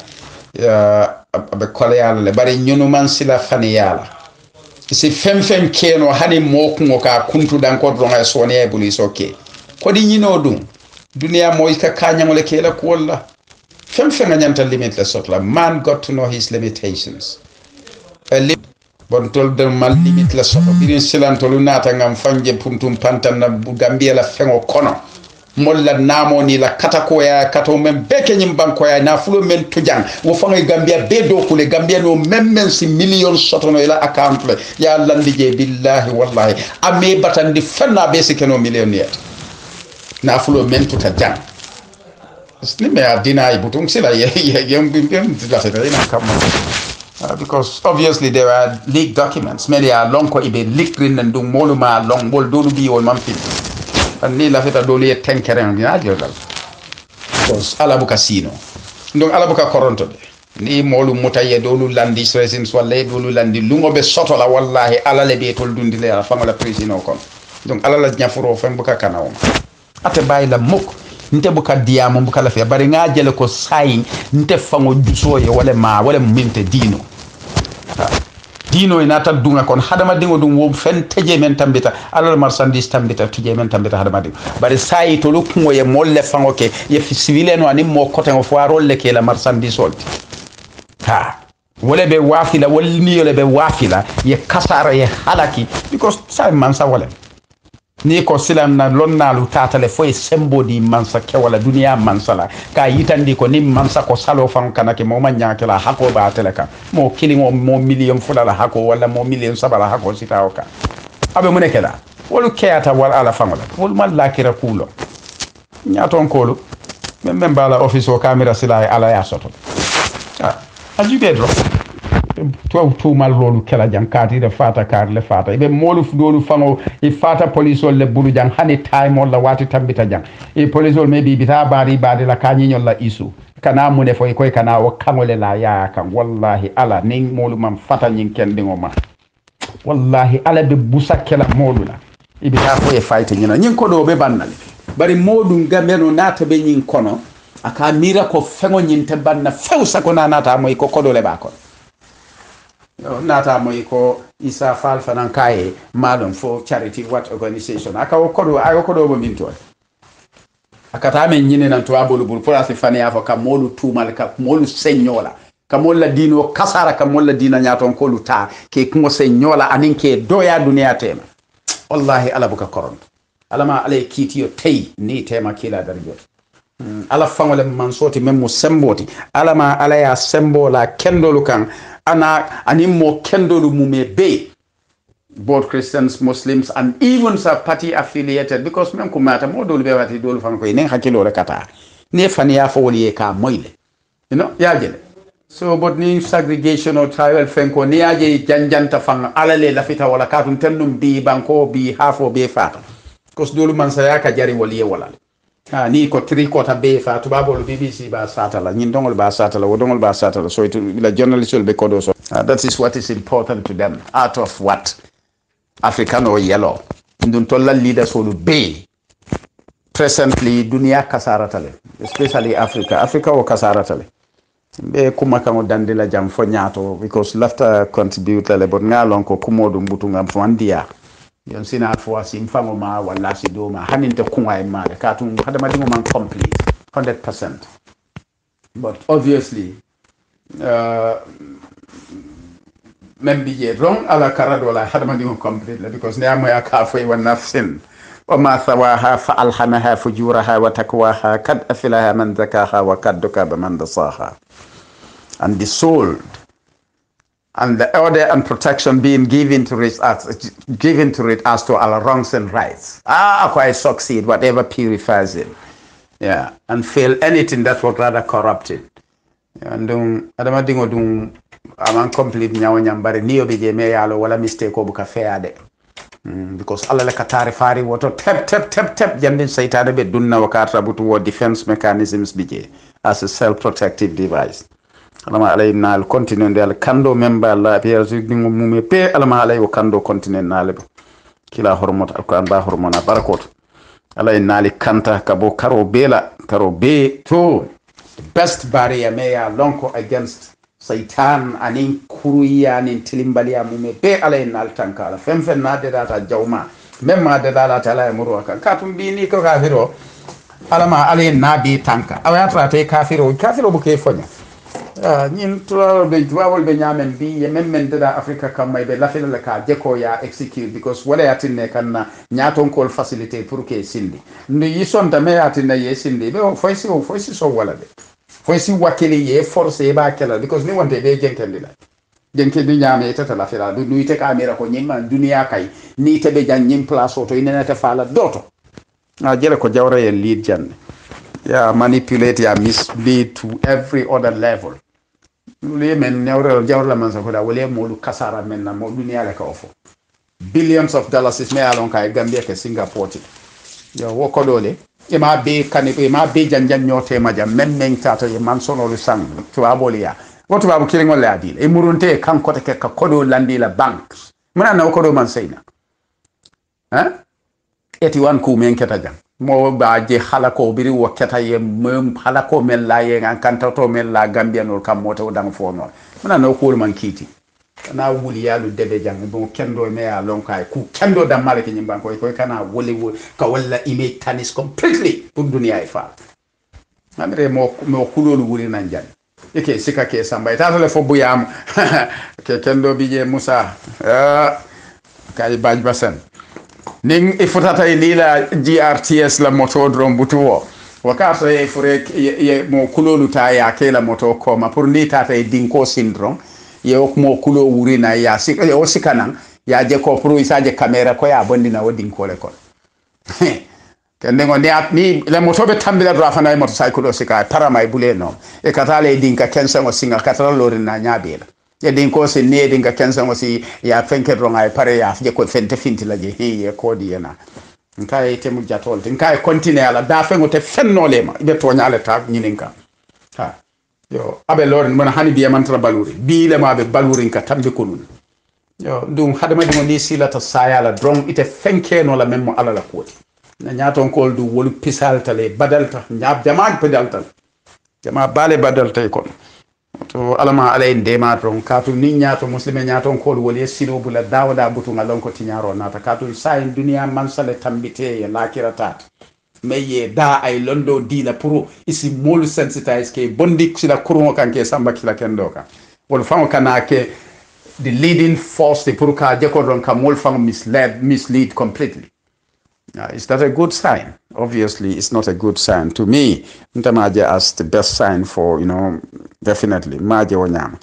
abe kole yalla le bare ñunu man sila fani yalla si fem keno hani mokungo ka kuntu dan ko ronga sone e bulis okay ko di nyino dum dunia moy ka kanyamole kela ko walla fem nga nyanta limit la sotla man got to know his limitations bon tol de mal limit la soto birin silantolu nata ngam fanje puntum pantan na gambia la fengo kono molla namo ni la katako ya kato men beke nyim banko ya na fulo men tujan wo fanga gambia be do kule gambia no men si million soto no ila account le ya landi je billahi wallahi ame batandi fanna be si keno millionaire na fulo men tujan sni me adina ibutum sila yem la federina kam because obviously there are leaked documents many are long ko ibe leaked and do moluma long bol do bi wol man fit ni la feta do li tenkeren dina jodal because ala buka sino donc ala buka koronto de ni molu mutaye do lu landi resins walla do lu landi lungo be soto la wallahi ala le be tol dundi le fa ngala prisino kon donc ala la nyafuro fa buka kanaw ate bayla muk nte buka diamo buka la fe bari nga jele ko sayin nte fango jusoye wala minte dino dino ina ta dunga kon hadama dingo dum wo fen teje men tambita alal marchandise tambita teje men tambita hadama dingo bari sayi to lukungo ye molle fango ke ye civile no anim mo koten o foirol le ke la marchandise olti wala be wafila wal niyole be wafila ye kasara ye halaki because sa man sa wala ni ko silam na lonnalu tatale foy sembo di mansa ke wala dunia mansala ka yitandi ko ni mansa ko salo fan kanake mo manya ke la hako ba teleka mo kilingo mo million fulala hako wala mo million sabala hako sitaoka abe munekela wolu keata wal ala fangola wol mal lakira kulo nyaton kolo men bala office o camera sila ala ya soto ajude dro to mal lolu kala jang kati de fata kar le fata ibe molu dolu fango e fata police le bulu jang hani time wala wati tambita jang e police me bi bita bari la kanyi nyolla isu kana mune fo ko kana o kangole la ya kan wallahi ala ning molu mam fata nyin kendingo ma wallahi ala be busakela molu la ibe ta fo e fight nyina nyin ko do be bannale bari modu gameno nata be nyin kono aka mira ko fengo nyin te banna fewsa ko nata moy ko kodole ba ko nata moy ko isa fal fanan kaye madam for charity what organization aka o kodo bo minto aka ta men nyine nan to abolu bul pour fani afo kam molu tumal ka molu senyola kam molla dino kasara kam molla dina nyaton ko luta ke ko senyola anin ke doya duniya tema wallahi ala buka koron alama alay kitiyo tay ni tema kila darjot ala fangole man soti memmo semboti alama ala ya sembola kendolu kan ana animo kendolu mume be both Christians, Muslims, and even some party affiliated because men kumata mo dolu be wati dolu fan ko nen hakilo le kata ne fania fo woli ka moyle you know yaje so but ni segregation or tribal fenko ni yaje janjanta fan alale lafita wala katun tennum bi banko bi hafo be fata because dolu man saya ka jari woli wala ni ko tri ko ta be fa to babol BBC ba satala nyin dongol ba satala wo dongol ba satala so it la journalist be kodo so that is what is important to them out of what African or yellow ndun tolla leaders who be presently dunia kasaratale especially Africa o kasaratale be kuma kan dandila jam fo nyaato because lafta contribute le bon ngalon ko kumodo mbutu ngam fandia yon sina fo asim fango ma wala si do ma haninte kunwa e ma ka tum hadama dingo man complete 100% but obviously membi je wrong ala karado la hadama dingo complete because ne amoya ka fo wa nafsin wa ma sawaha fa alhamaha fujuraha wa taqwaha kad afilaha man zakaha wa kad dukaba man dasaha and the soul and the order and protection being given to it as to our wrongs and rights. Quite succeed, whatever purifies it. Yeah, and fail anything that was rather corrupted. And adama dingo dum aman complete nyawo nyambare niyo be je me yalo wala mistake obuka feade. Because Allah le katari fari woto tap jandin saitade be dunna wakata butu wo defense mechanisms bije as a self-protective device. Alama alay nal continue del kando member la pierre dingo mume pe alama alay o kando continue nal kila hormot alquran ba hormona barakot alay nali kanta kabo karo be to the best barrier meya lonko against satan anin kuruya anin tilimbaliya mume pe alay nal tankala fem na de data jawma memma de data tala muru kan katum bi ni ko kafiro alama alay nabi tanka awata te kafiro bu ke fonya nyin tuwawol be nyamen bi ye men da Africa kam may be lafila la ka jeko ya execute because wala yatinne kanna nyaton kol facilité pour que sindi ndi yison da me yatinne ye sindi be foysi so wala de foysi wakili ye force ba kala because ni wonte be jenkendi nyame tata lafila du nuite kamera ko nyimma dunia kay ni tebe jan nyim place auto inena fala doto jere ko jawra ye lead janne manipulate mislead to every other level le men nyawre jawra man sa ko da wole modu kasara men na mo dunia la ka ofo billions of dollars is me alon kay Gambia ke Singapore ti yo wo ko dole e ma be kanibe ma be janjan nyote ma jam men tata e man sono lu sang to abolia woto babu kiringol la adil e murunte kan ko te ka kodo landi la banks muna na ko do man sayna eti wan ku men keta jam mo baaje halako biri wakata ye mem halako men la ye ngan kantato men la Gambia no kam moto dang fo no muna no ko man kiti na wuli yalu debe jang bo kendo me ya lon kay ku kendo da malaki nyimban ko kana woli ka walla image tanis completely pour dunia e fa amre mo kulolu wuli nan jan eke sika ke samba ta le fo buyam ke kendo bije Musa kay baj basan ning ifutata ilila GRTS la moto drum butuwo wakata ye fure ye mo kulolu ta ya ke la moto koma pour ni tata dinko syndrome ye mo kulo wuri na ya sika yo sikanan ya je ko pour isaje camera ko ya bondi na wodin ko le ko kende ngo ni le moto be tambila do afana e motorcycle o sika parama e bule no e katale dinka kensa ngo singa katala lori na nyabela ya din ko se ne dinka kensa ngo si ya fenke do ngai pare ya je ko fente finti la je he ko di yana nkai te mu jatol nkai continue ala da fengo te fenno lema be to nyale ta nyininka ha yo abe lori mona hani biya mantra baluri bi le ma be baluri ka tambe kunun yo dum hadama di ni silata sayala drong ite fenke no la memmo ala la koti na nyaton kol du wolu pisalta le badalta nyab jamaak pedalta jama bale badalta kon to alama alay ndema ton katu ni nyato muslime nyaton kol woli sino bula dawda butu ngalon ko tinyaro nata katu sayin dunia mansale tambite ya lakirata meye da ay londo dila pour isi molu sensitize ke bondi sila kurungo kanke samba kila kendoka wol famo kanake the leading force pour ka jeko don ka mol famo mislead completely. Is that a good sign? Obviously, it's not a good sign. To me, Ntamaje as the best sign for, definitely. Maje wanyama.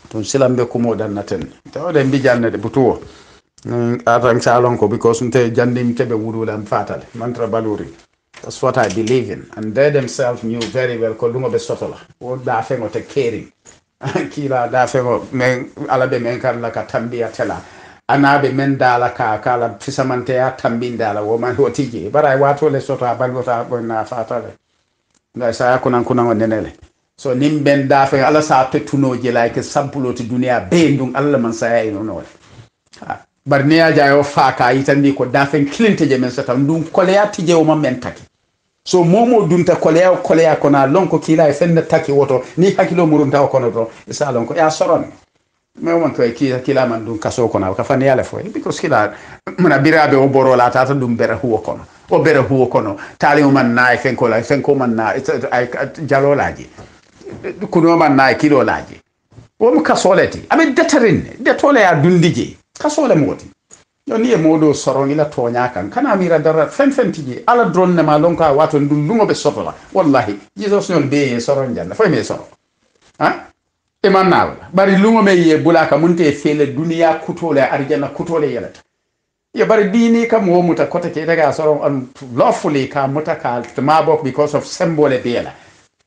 Tun silambe kumo dan naten. Tawde mbijanne de butuo. Atang salonko because nte jandim tebe wudula mfatale. Mantra baluri. That's what I believe in. And they themselves knew very well kolungo be sotola. O da fengo te caring. Kila da fengo men alabe men kan la katambia tela. Anabe mendala ka kala fisamante ya tambindala wo man hotije bara wato le soto abalota bonna fatale nda sa kuna ngonenele so nimben da fe ala sa petunoje like sampuloti dunia bendung alla man sa ay no bar ne aja yo faka itandi ko da fe klinte je men sata ndum kolea tije o man taki so momo dunta kolea kona lonko kila e fenne taki woto ni hakilo murunta ko no to isa lonko ya soron me won to kila man dum kaso kono ka fani yala foy because kila mana birabe o boro la tata dum bere huwo kono o bere huwo kono tali man na fenko man na jalo laji kuno man na kilo laji o mu kasoleti abe detole ya dundije kasole moti yo ni e modo soron ila tonya kan kana mira dara fentiji ala drone ne ma lonka wato dum lungo be sotola wallahi jesus non be soron janna foy me soro ha emanal bari lungo me ye bulaka munte fele dunia kutole arjana kutole yelata ya bari dini kam wo muta kota ke daga soron on lawfully ka muta ka mabok because of symbol bela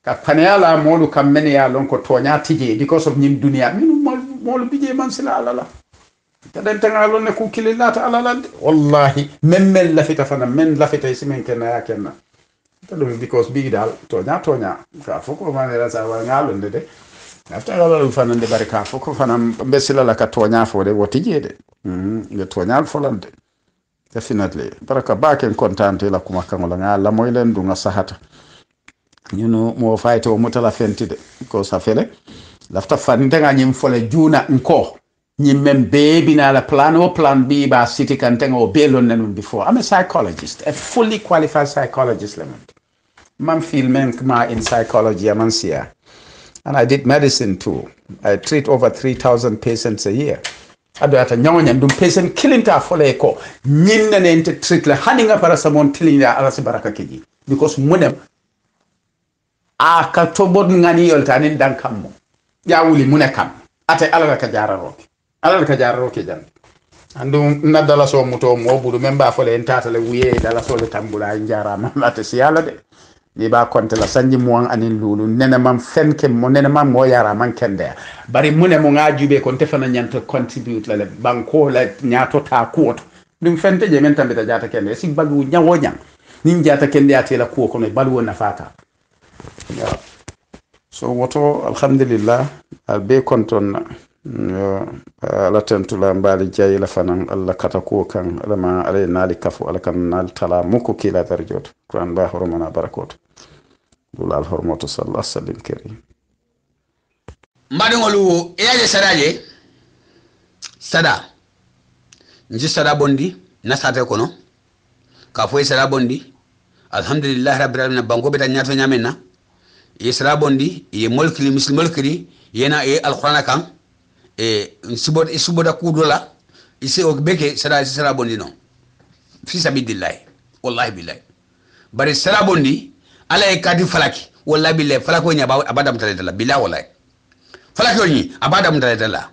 ka panela molu kam men ya lon ko tonya tije because of nim dunia min molu bije man sila alala taden tangalo ne ku kililata alala wallahi men lafita fana men lafita isimen kenna ya kenna tadum because big dal tonya ka foko manera sa wa ngalo de after all fanande barika foko fanam besila la ka tonya fo de wotijede le tonya folande definitely baraka baken contente la kuma kangola ngala moylen du nga sahata mo fayto o mutala fentide ko sa fele lafta fande nga nyim fole juna nko nyim mem baby na la plan B ba city kan tengo belon nanum before. I'm a psychologist, a fully qualified psychologist lemon man feel men ma in psychology amansia. And I did medicine too. I treat over 3,000 patients a year. Ado ata nyawonya ndum patient killinta fole ko nyinna nente treat la haninga para samon tilinga ala baraka keji because munem a ka tobod ngani yolta nin dan kammo ya wuli munekam ate ala ka jara roke jan andum nadala so muto mo budu memba fole entata le wiye dala so le tambula njara ma ate siyala de ni ba konte la sanji mo anin lulu nene mam fenke mo nene mam mo yara man kende bari mune mo ngajube kon tefana nyanta contribute la banko la nyato ta kuoto dum fente je men tambe ta jata kende si balu nyawo nyang nin jata kende ate la kuo kono balu wona fata yeah. So woto alhamdulillah albe konton la tentula mbali jayi la fanan alla kata ko kan alama alay nali kafu ala kan nal tala muko kila darjot kuran ba hormona barakoto dula al hormoto sallallahu alaihi wasallam karim madingolu eyaje sadaje sada nji sada bondi nasate kono ka foy sada bondi alhamdulillah rabbil alamin bango beta nyato nyamena isra bondi ye molkili muslim molkili yena e alquran kan e suboda kudola ise o beke sada bondi no fi sabilillah wallahi billahi bari sada bondi ala e kadi falaki wallahi billahi falako nya abada mutala billahi wallahi falaki ni abada mutala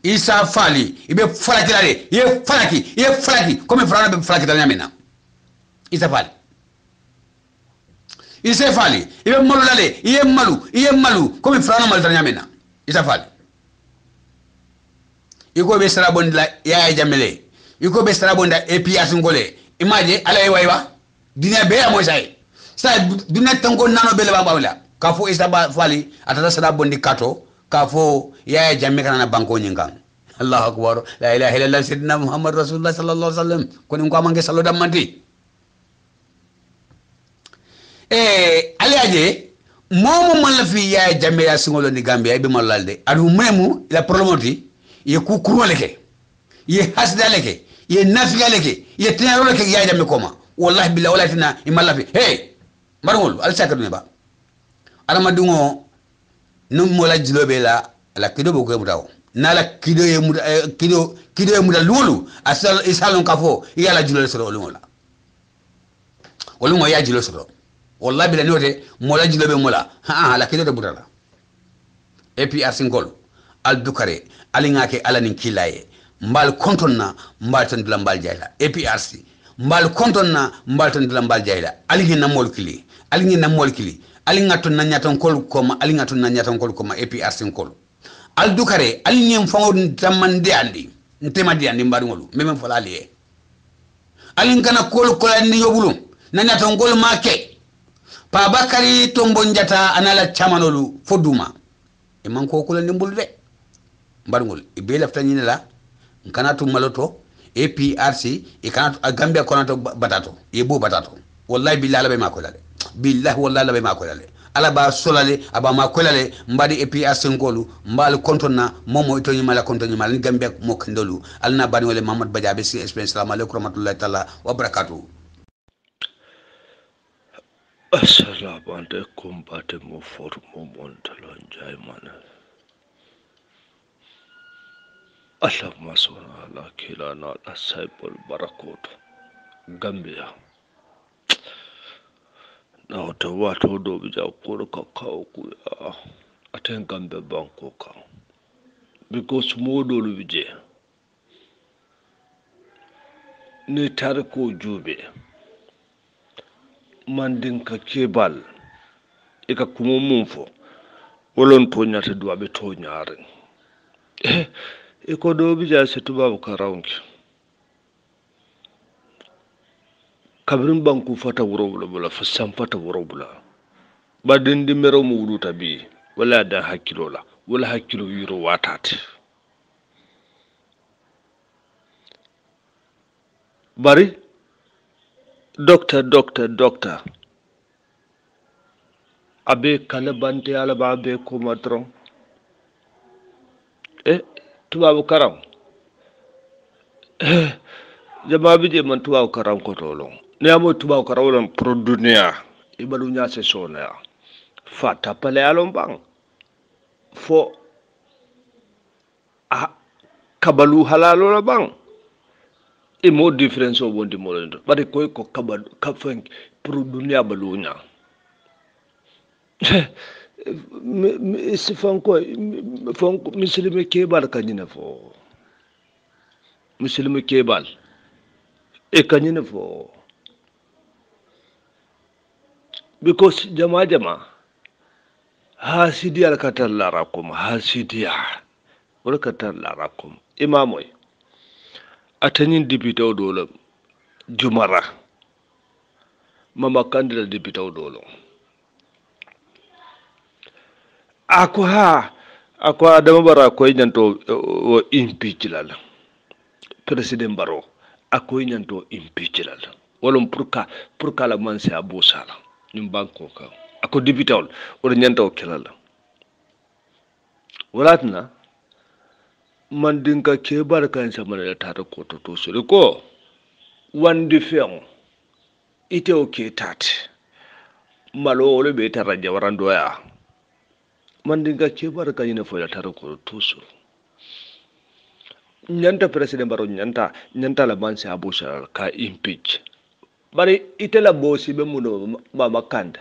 isa fali ibe falaki lale ye falaki comme frana be falaki tanya mena isa fali ise fali ibe malu lale iye malu comme frana mal tanya mena isa fali iko be sara bonda ya jamele iko be sara bonda APS ngole imaje ala e waywa dina be amo sai sa dina tango nano be la bawla ka fo isa ba fali atata sara bondi kato ka fo ya jamme kana banko nyingan Allahu akbar la ilaha illallah sayyidina Muhammad rasulullah sallallahu alaihi wasallam koni ko amange salo dammanti aliaje momo man la fi ya jamme ya singolo ni Gambia be malalde adu memu la promoti ye ku kuroleke ye hasdaleke ye nafigaleke ye tenaroleke ya jamme koma wallahi billahi wala tina imalla fi hey marngol al sakadu ba alama dungo num mola jilobe la kido bo ko mutaw nala kido ye muda kido ye muda lulu asal isalon kafo yala jilol soro olungola olungo ya jilol soro wallahi bila note mola jilobe mola la kido de budala APRC ngol al dukare alingake alanin kilaye mbal kontonna mbal tan dula mbal jayla APRC mbal kontonna mbal tan dula mbal jayla alingi namol kili alingaton nanyaton kol koma alingaton nanyaton kol koma APRC ngol al dukare alingem fango tamande andi ntemadi andi mbadu ngolu meme falali e alingana kol kolandi yobulu nanyaton gol make pa bakari tombo njata anala chamanolu foduma e man ko kolandi mbulde mbadu ngol e be lafta nyine la kanatu maloto APRC e kanatu Gambia konato batato e bo batato wallahi billahi la be makolale billahi wallahi la be makolale ala ba solale aba makolale mbadi APRC ngolu mbal kontona momo to nyimala konto nyimala ni Gambia mo kandolu alna bani wala Muhammad Bajabe si experience assalamu alaykum rahmatullahi taala wa barakatuh assalamu alaikum bate mo for mo montalon jay mana Allahumma salli ala kilana asaibul barakut Gambia na wata wato do bija ko ka kawo ku aten Gambia banko ka because modo lu bije ne tar ko jube mandin ka kebal e ka kuma mun fo wolon to nyata do be to nyaare e ko do bija se tubabu ka rawnki kabrin banku fata wuro bula fasam fata wuro bula badin di mero mu wuduta bi wala da hakilo la wala hakilo yiro watati bari doctor abe kala bante ala ba be ko matron tubabu karam jama bi je man tubabu karam ko tolong ne amo tubabu karam lon pro dunia ibalu nya se sona fata pale alon bang fo kabalu halalo la bang e mo difference o bondi mo lendo bari koy ko kabadu kafen pro dunia balunya si fonko muslimi kebal kanyina fo muslimi kebal e kanyina fo because jama hasidi alkatal larakum hasidiya alkatal larakum imamoy atanin dibitaw dolo jumara mama kandila dibitaw dolo ako adama bara ko nyanto o impeach lal president baro ako nyanto impeach lal wolum pourka la man se abusala nim banko ka ako dibitawol o nyanto kelala walatna man dinka ke barkan sama da tata ko to so ko wandi fen ite o ke tat malo wole be taraja warando ya man dinga ke barkan ina fo da tata ko to so nyanta president baro nyanta la man se abusha ka impeach bari ite la bosi be muno ma makanda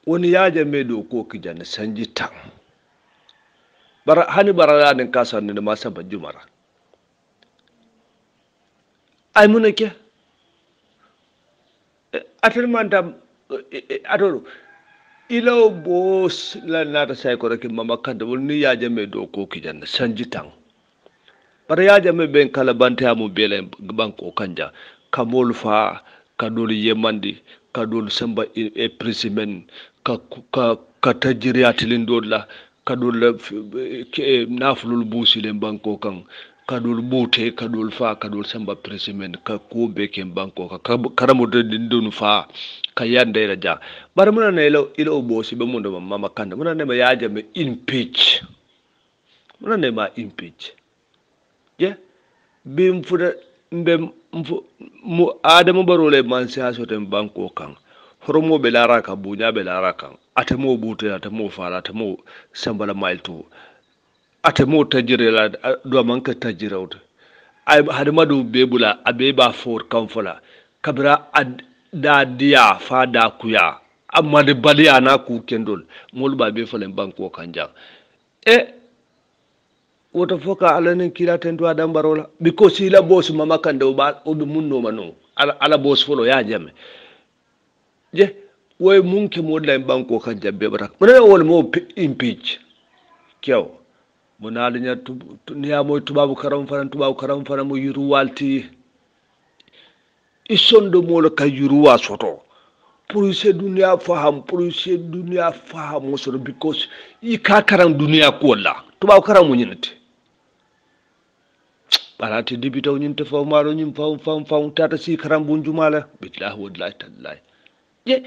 woni yaje medo ko kijana sanji tan bara hani bara nin kasan ni ma saba jumara ay munake Atalmanta atoro ilo bos la nata sai ko rek mama kanda wol ni ya jame do ko ki janna sanjitang para ya jame ben kala bante amu bele banko kanja kamol fa kadol yemandi kadol samba e presimen ka tajiri atilin dolla kadol naflul busile banko kan kadol bute kadol fa kadol samba presimen ka ko be ken banko ka karamo de dun fa ka yande raja bar muna ne ilo bosi be mun do mama kanda muna ne ma yaja me impeach muna ne ma impeach je bim fuda mbe mu adamu barole man siaso tem banko kan horomo be lara ka bunya be lara kan atamo bute atamo fara atamo sambala mailto atamo tajirela do man ka tajirawta ay hadamadu bebula abeba for kamfala kabra da dia fa da kuya amma de baliya na ku kendol mol ba be falen banko kanja woto foka alanin kila tendo adam barola because ila boss mama kanda ba o dum munno mano ala boss folo ya jame je woy munki modla banko kanja be barak mona wol mo impeach kyaw mona linya niya moy tubabu karam faran mo yuru walti isondo molo ka yuruwa soto pour se dunia faham so because I ka karam dunia ko la tubabu karam mo nyinati barati dibitaw nyinte fa maro nyim fam tata si karam bunjumala billahi wallahi tallahi je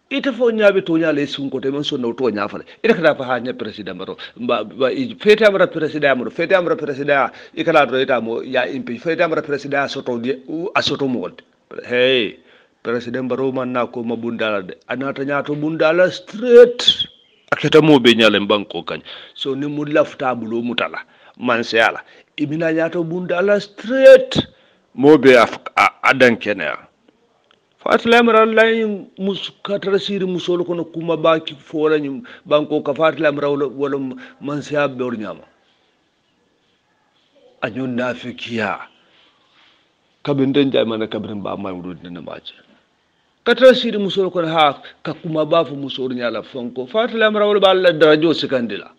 ita fo nyaabe to nyaale sun ko te men so no to nyaafale ita kada fa ha nya president baro ba fete amra president ikala do ita mo ya impi fete amra president soto di asoto mo hey president baro man na ko mabundala de anata nyaato bundala straight aketa mo be nyaale banko kan so ni mu lafta bulo mutala man seala ibina nyaato bundala straight mo be adan kenya fatla amra lay muskatara siri musolo kono kuma baki fola nyum banko ka fatla amra wala man seab bor nyama anyon nafikiya kabin den jay man kabrin ba may wudud na maaje katara siri musolo kono ha ka kuma ba fu musor nyala fonko fatla amra wala balla darajo sikandila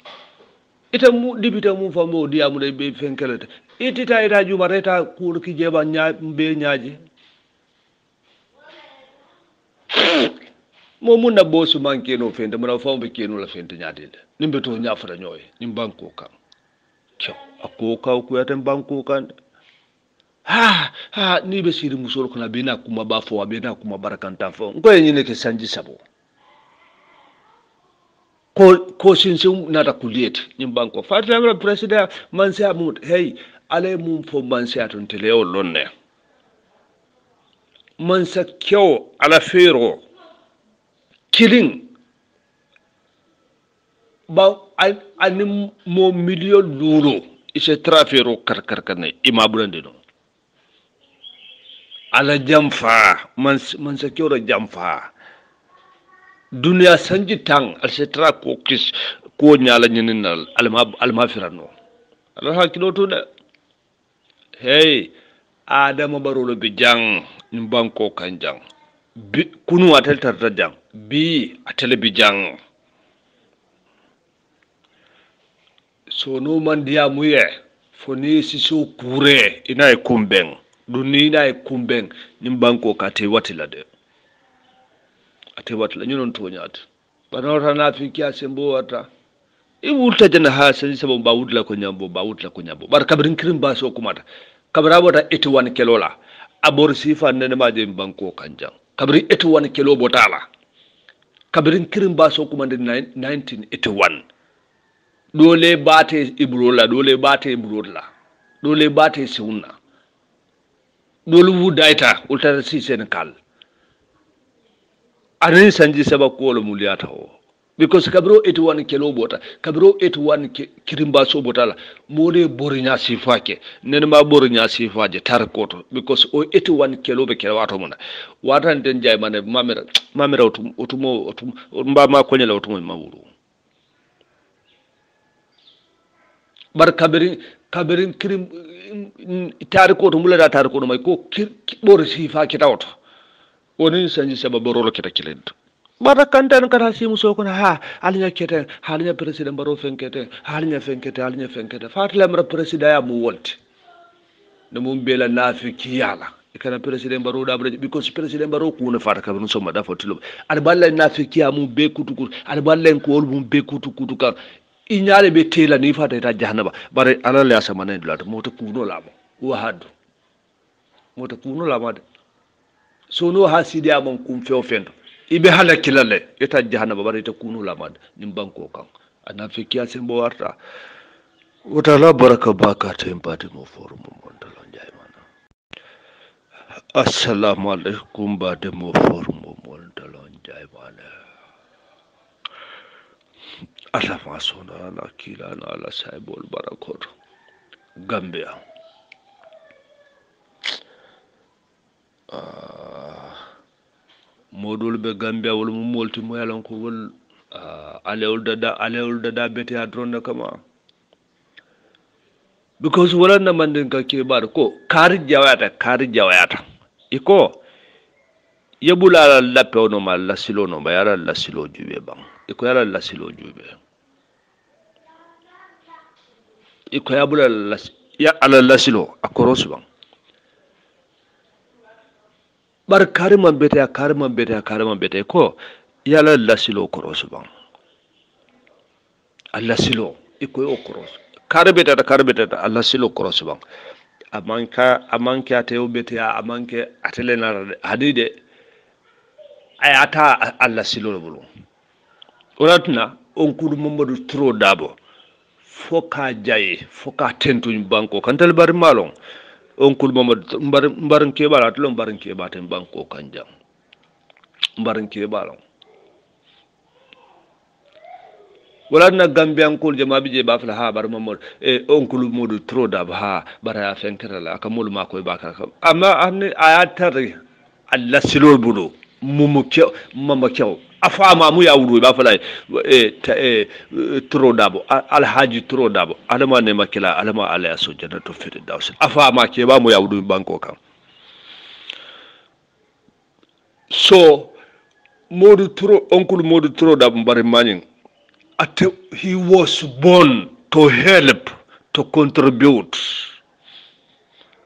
ita mu dibita mu famo diamu de be fenkelete itita ita juma reta kur ki jeba nya be nyaaje mo mun na bosu manke no fende mo fa be kenu la fende nyaade nimbe to nyafara nyoy nim banko kan cyo ako ka ku yaten banko kan ha ni be siri musol ko na bina kuma ba fo bina kuma barakanta fo ko yen ne ke sanji sabo ko sinsin na da kuliyet nim banko fatla president man sa mut hey ale mum fo man sa ton tele o lonne man sa kyo ala fero killing ba ani mo million luro ise trafero karkarkane imabulande no ala jamfa man sa kyo jamfa dunia sanji tang alsetra ko kis ko nyala nyininal alma firano ala hakilo to da hey adama barolo be jang banko kan jang kunu atel tarta jang bi atel bi jang so no man dia muye foni si so kure ina e kumbeng duni ina e kumbeng banko ka te watila de ate watla nyunon to nyaat banota na fikia sembo wata I wulta jana ha sen sabo ba wudla ko nyambo bar kabrin kirim ba so kumata kabra bota 81 kilo la abor sifa nene ma de banko kanjang kabri 81 kilo botala kabrin kirim ba so kumande 1981 dole bate ibrola dole bate sunna dole wudaita ulta si senegal anin sanji saba ko lo muliyata o because kabro 81 kilo bota kabro 81 kirimba so botala mole borinya sifake nen ma borinya sifaje tar koto because o 81 kilo be kela wato mona watan den jay mane mamira otumo mba ma ko nyela otumo mawuru bar kabirin kirim tar koto mulada tar koto may ko bor sifake tawto woni sanji sababu rolo kita kilent bara kantan kata si muso kono ha alinya kete halinya president baro fenkete halinya fenkete fatla mara president ya mu wonti no mum bela nafiki yala ikana president baro da because president baro ko na fata kabun so mada fotulo al balla nafiki ya mu be kutuku al balla ko mum be kutuku kan inyale be tela ni fata ta jahannaba bare alal ya sama nan dulato mota kuno lamo wa hadu mota kuno lamo so no hasidi amon kum fe ofendo ibe halakilale eta jahannaba bare ta kuno lamo nim banko kan anafiki ya sembo warta wata la baraka baka ta impati mo forum mo ndalo njay mana assalamu alaikum ba de mo forum mo ndalo njay mana ala masona na kila na ala saibol barakor Gambia modul be Gambia wol mo molti mo yalon ko wol alewul dada beti adron kama because wala na mandin ka ke bar ko kari jawayata iko yebula la pewno ma la silo no ba yara la silo jube bang iko yara la silo jube iko yabula la ya ala la silo akoros bang bar kariman bete ko yala la silo koros bang alla silo iko yo koros karbeta alla silo koros bang amanka ateo bete amanke atelena hadide ayata alla silo bulu oratna on kudu Mamadou Turo Dabo foka jaye foka tentu banko kantal bar malon on kudu Mamadou mbaran ke bala tulon mbaran ke baten banko kanjam mbaran ke balon wala na Gambian kul jama bije ba fala ha bar Mamadou on kudu Mamadou Turo Dabo ha bara fenkera akamul makoy bakaka amma amni ayatari alla silo bulu mama kyo afama mu ya wuru ba fala Turo Dabo alhaji Turo Dabo alama ne makila alama ala ya sojana to fiti daus afama ke ba mu ya wuru banko kan so Uncle Mamadou Turo Dabo bare manin he was born to help to contribute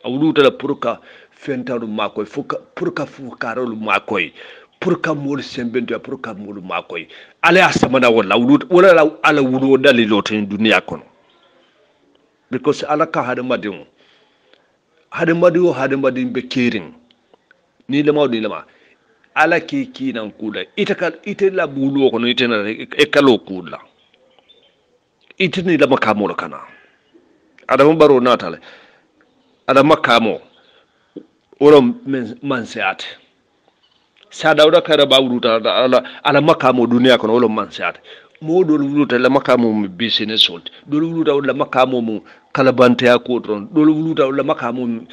awuru tala purka fentaru makoy purka fukarolu makoy purka mol sembento purka mol makoy ala asamana wala ala wulu dalilo tan duniya kono because ala ka hada madin be kirin ni lama ala ki nan kula ita la bulu kono ita na e kalo kula ita ni lama kamo kana adam baro natale adam makamo orom manseat sada wada kara ba wuruta ala makamo duniya kono wala manseat mo do wuruta la makamo mu business sold do wuruta wala makamo mu kalabante ya ko don do wuruta wala makamo mu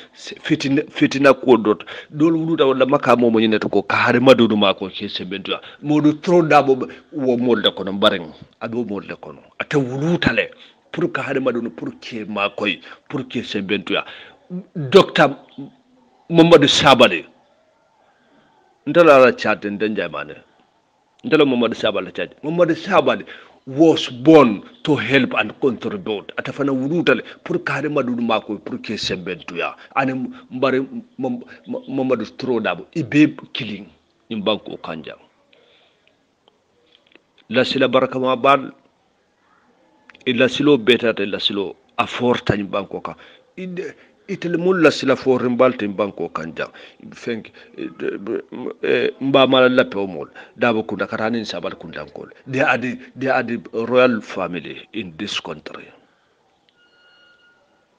fitina ko dot do wuruta wala makamo mu nyine ko ka har madudu mako ke sebentu mo do Turo Dabo wo molde kono bareng ado molde kono ata wuruta le pour ka har madudu pour ke makoy pour ke sebentu ya docteur Mamadou Sabali ntala la chat ndanja mane ntala Mamadou Sabali chat Mamadou Sabali was born to help and contribute atafana wurutale pour kare madudu mako pour que sembentu ya ane mbare Mamadou Turo Dabo ibe killing imbanko kanja la sila baraka ma bal illa silo beta illa silo aforta imbanko ka itel mulla sila forin baltin banko kanja fenk mba mala lappe o mol Dabo kunda karanin sabal kundankol they are the royal family in this country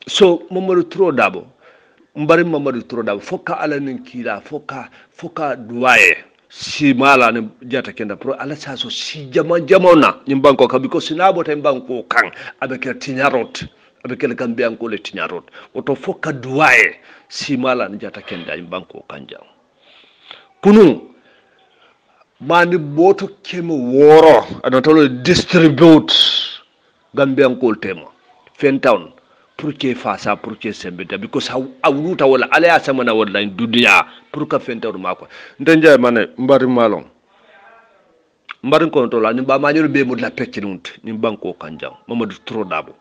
so Mamadou Turo Dabo mbari Mamadou Turo Dabo foka ala nin kila foka duwaye si mala ne jata kenda pro ala saso si jamona nyim banko ka because sinabo tay banko kan avec tignarot avec le Gambian ko le tignarot oto foka duwaye si mala ne jata kenda nyim banko kanja kunu mani boto keme woro anatolo distribute Gambian ko tema Fentown pour que fasa pour que sembeta because awuta wala ala ya samana wala dunya pour ka fenta ma ko ndanja mané mbari malon mbari ko to la ni ba ma ñol be mu la pecc nunt ni banko kanjam mamadou tro dabo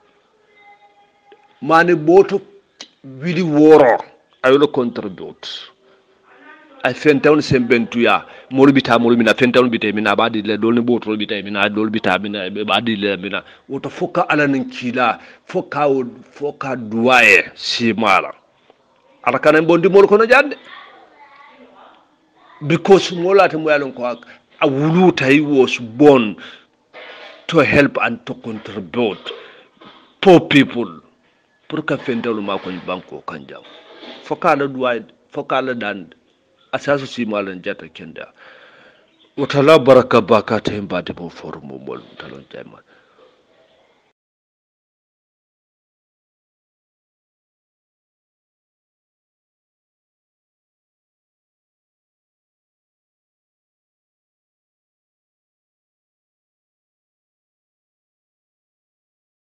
mané boto wili woro ayolo contribute ay fentawon sembentuya morbita morbina fentawon bite mina badi le dolni botol bite mina dol bita mina be badi le mina woto foka alanin kila foka duwaye si mala ala kanen bondi mol kono jadde because molata mo yalon ko a wuluta he was born to help and to contribute poor people pour ka fentawon ma ko banko kanjam foka la duwaye foka la dan asasu si malan jata kenda wata la baraka baka ta yin ba da mu forum mu talon jama'a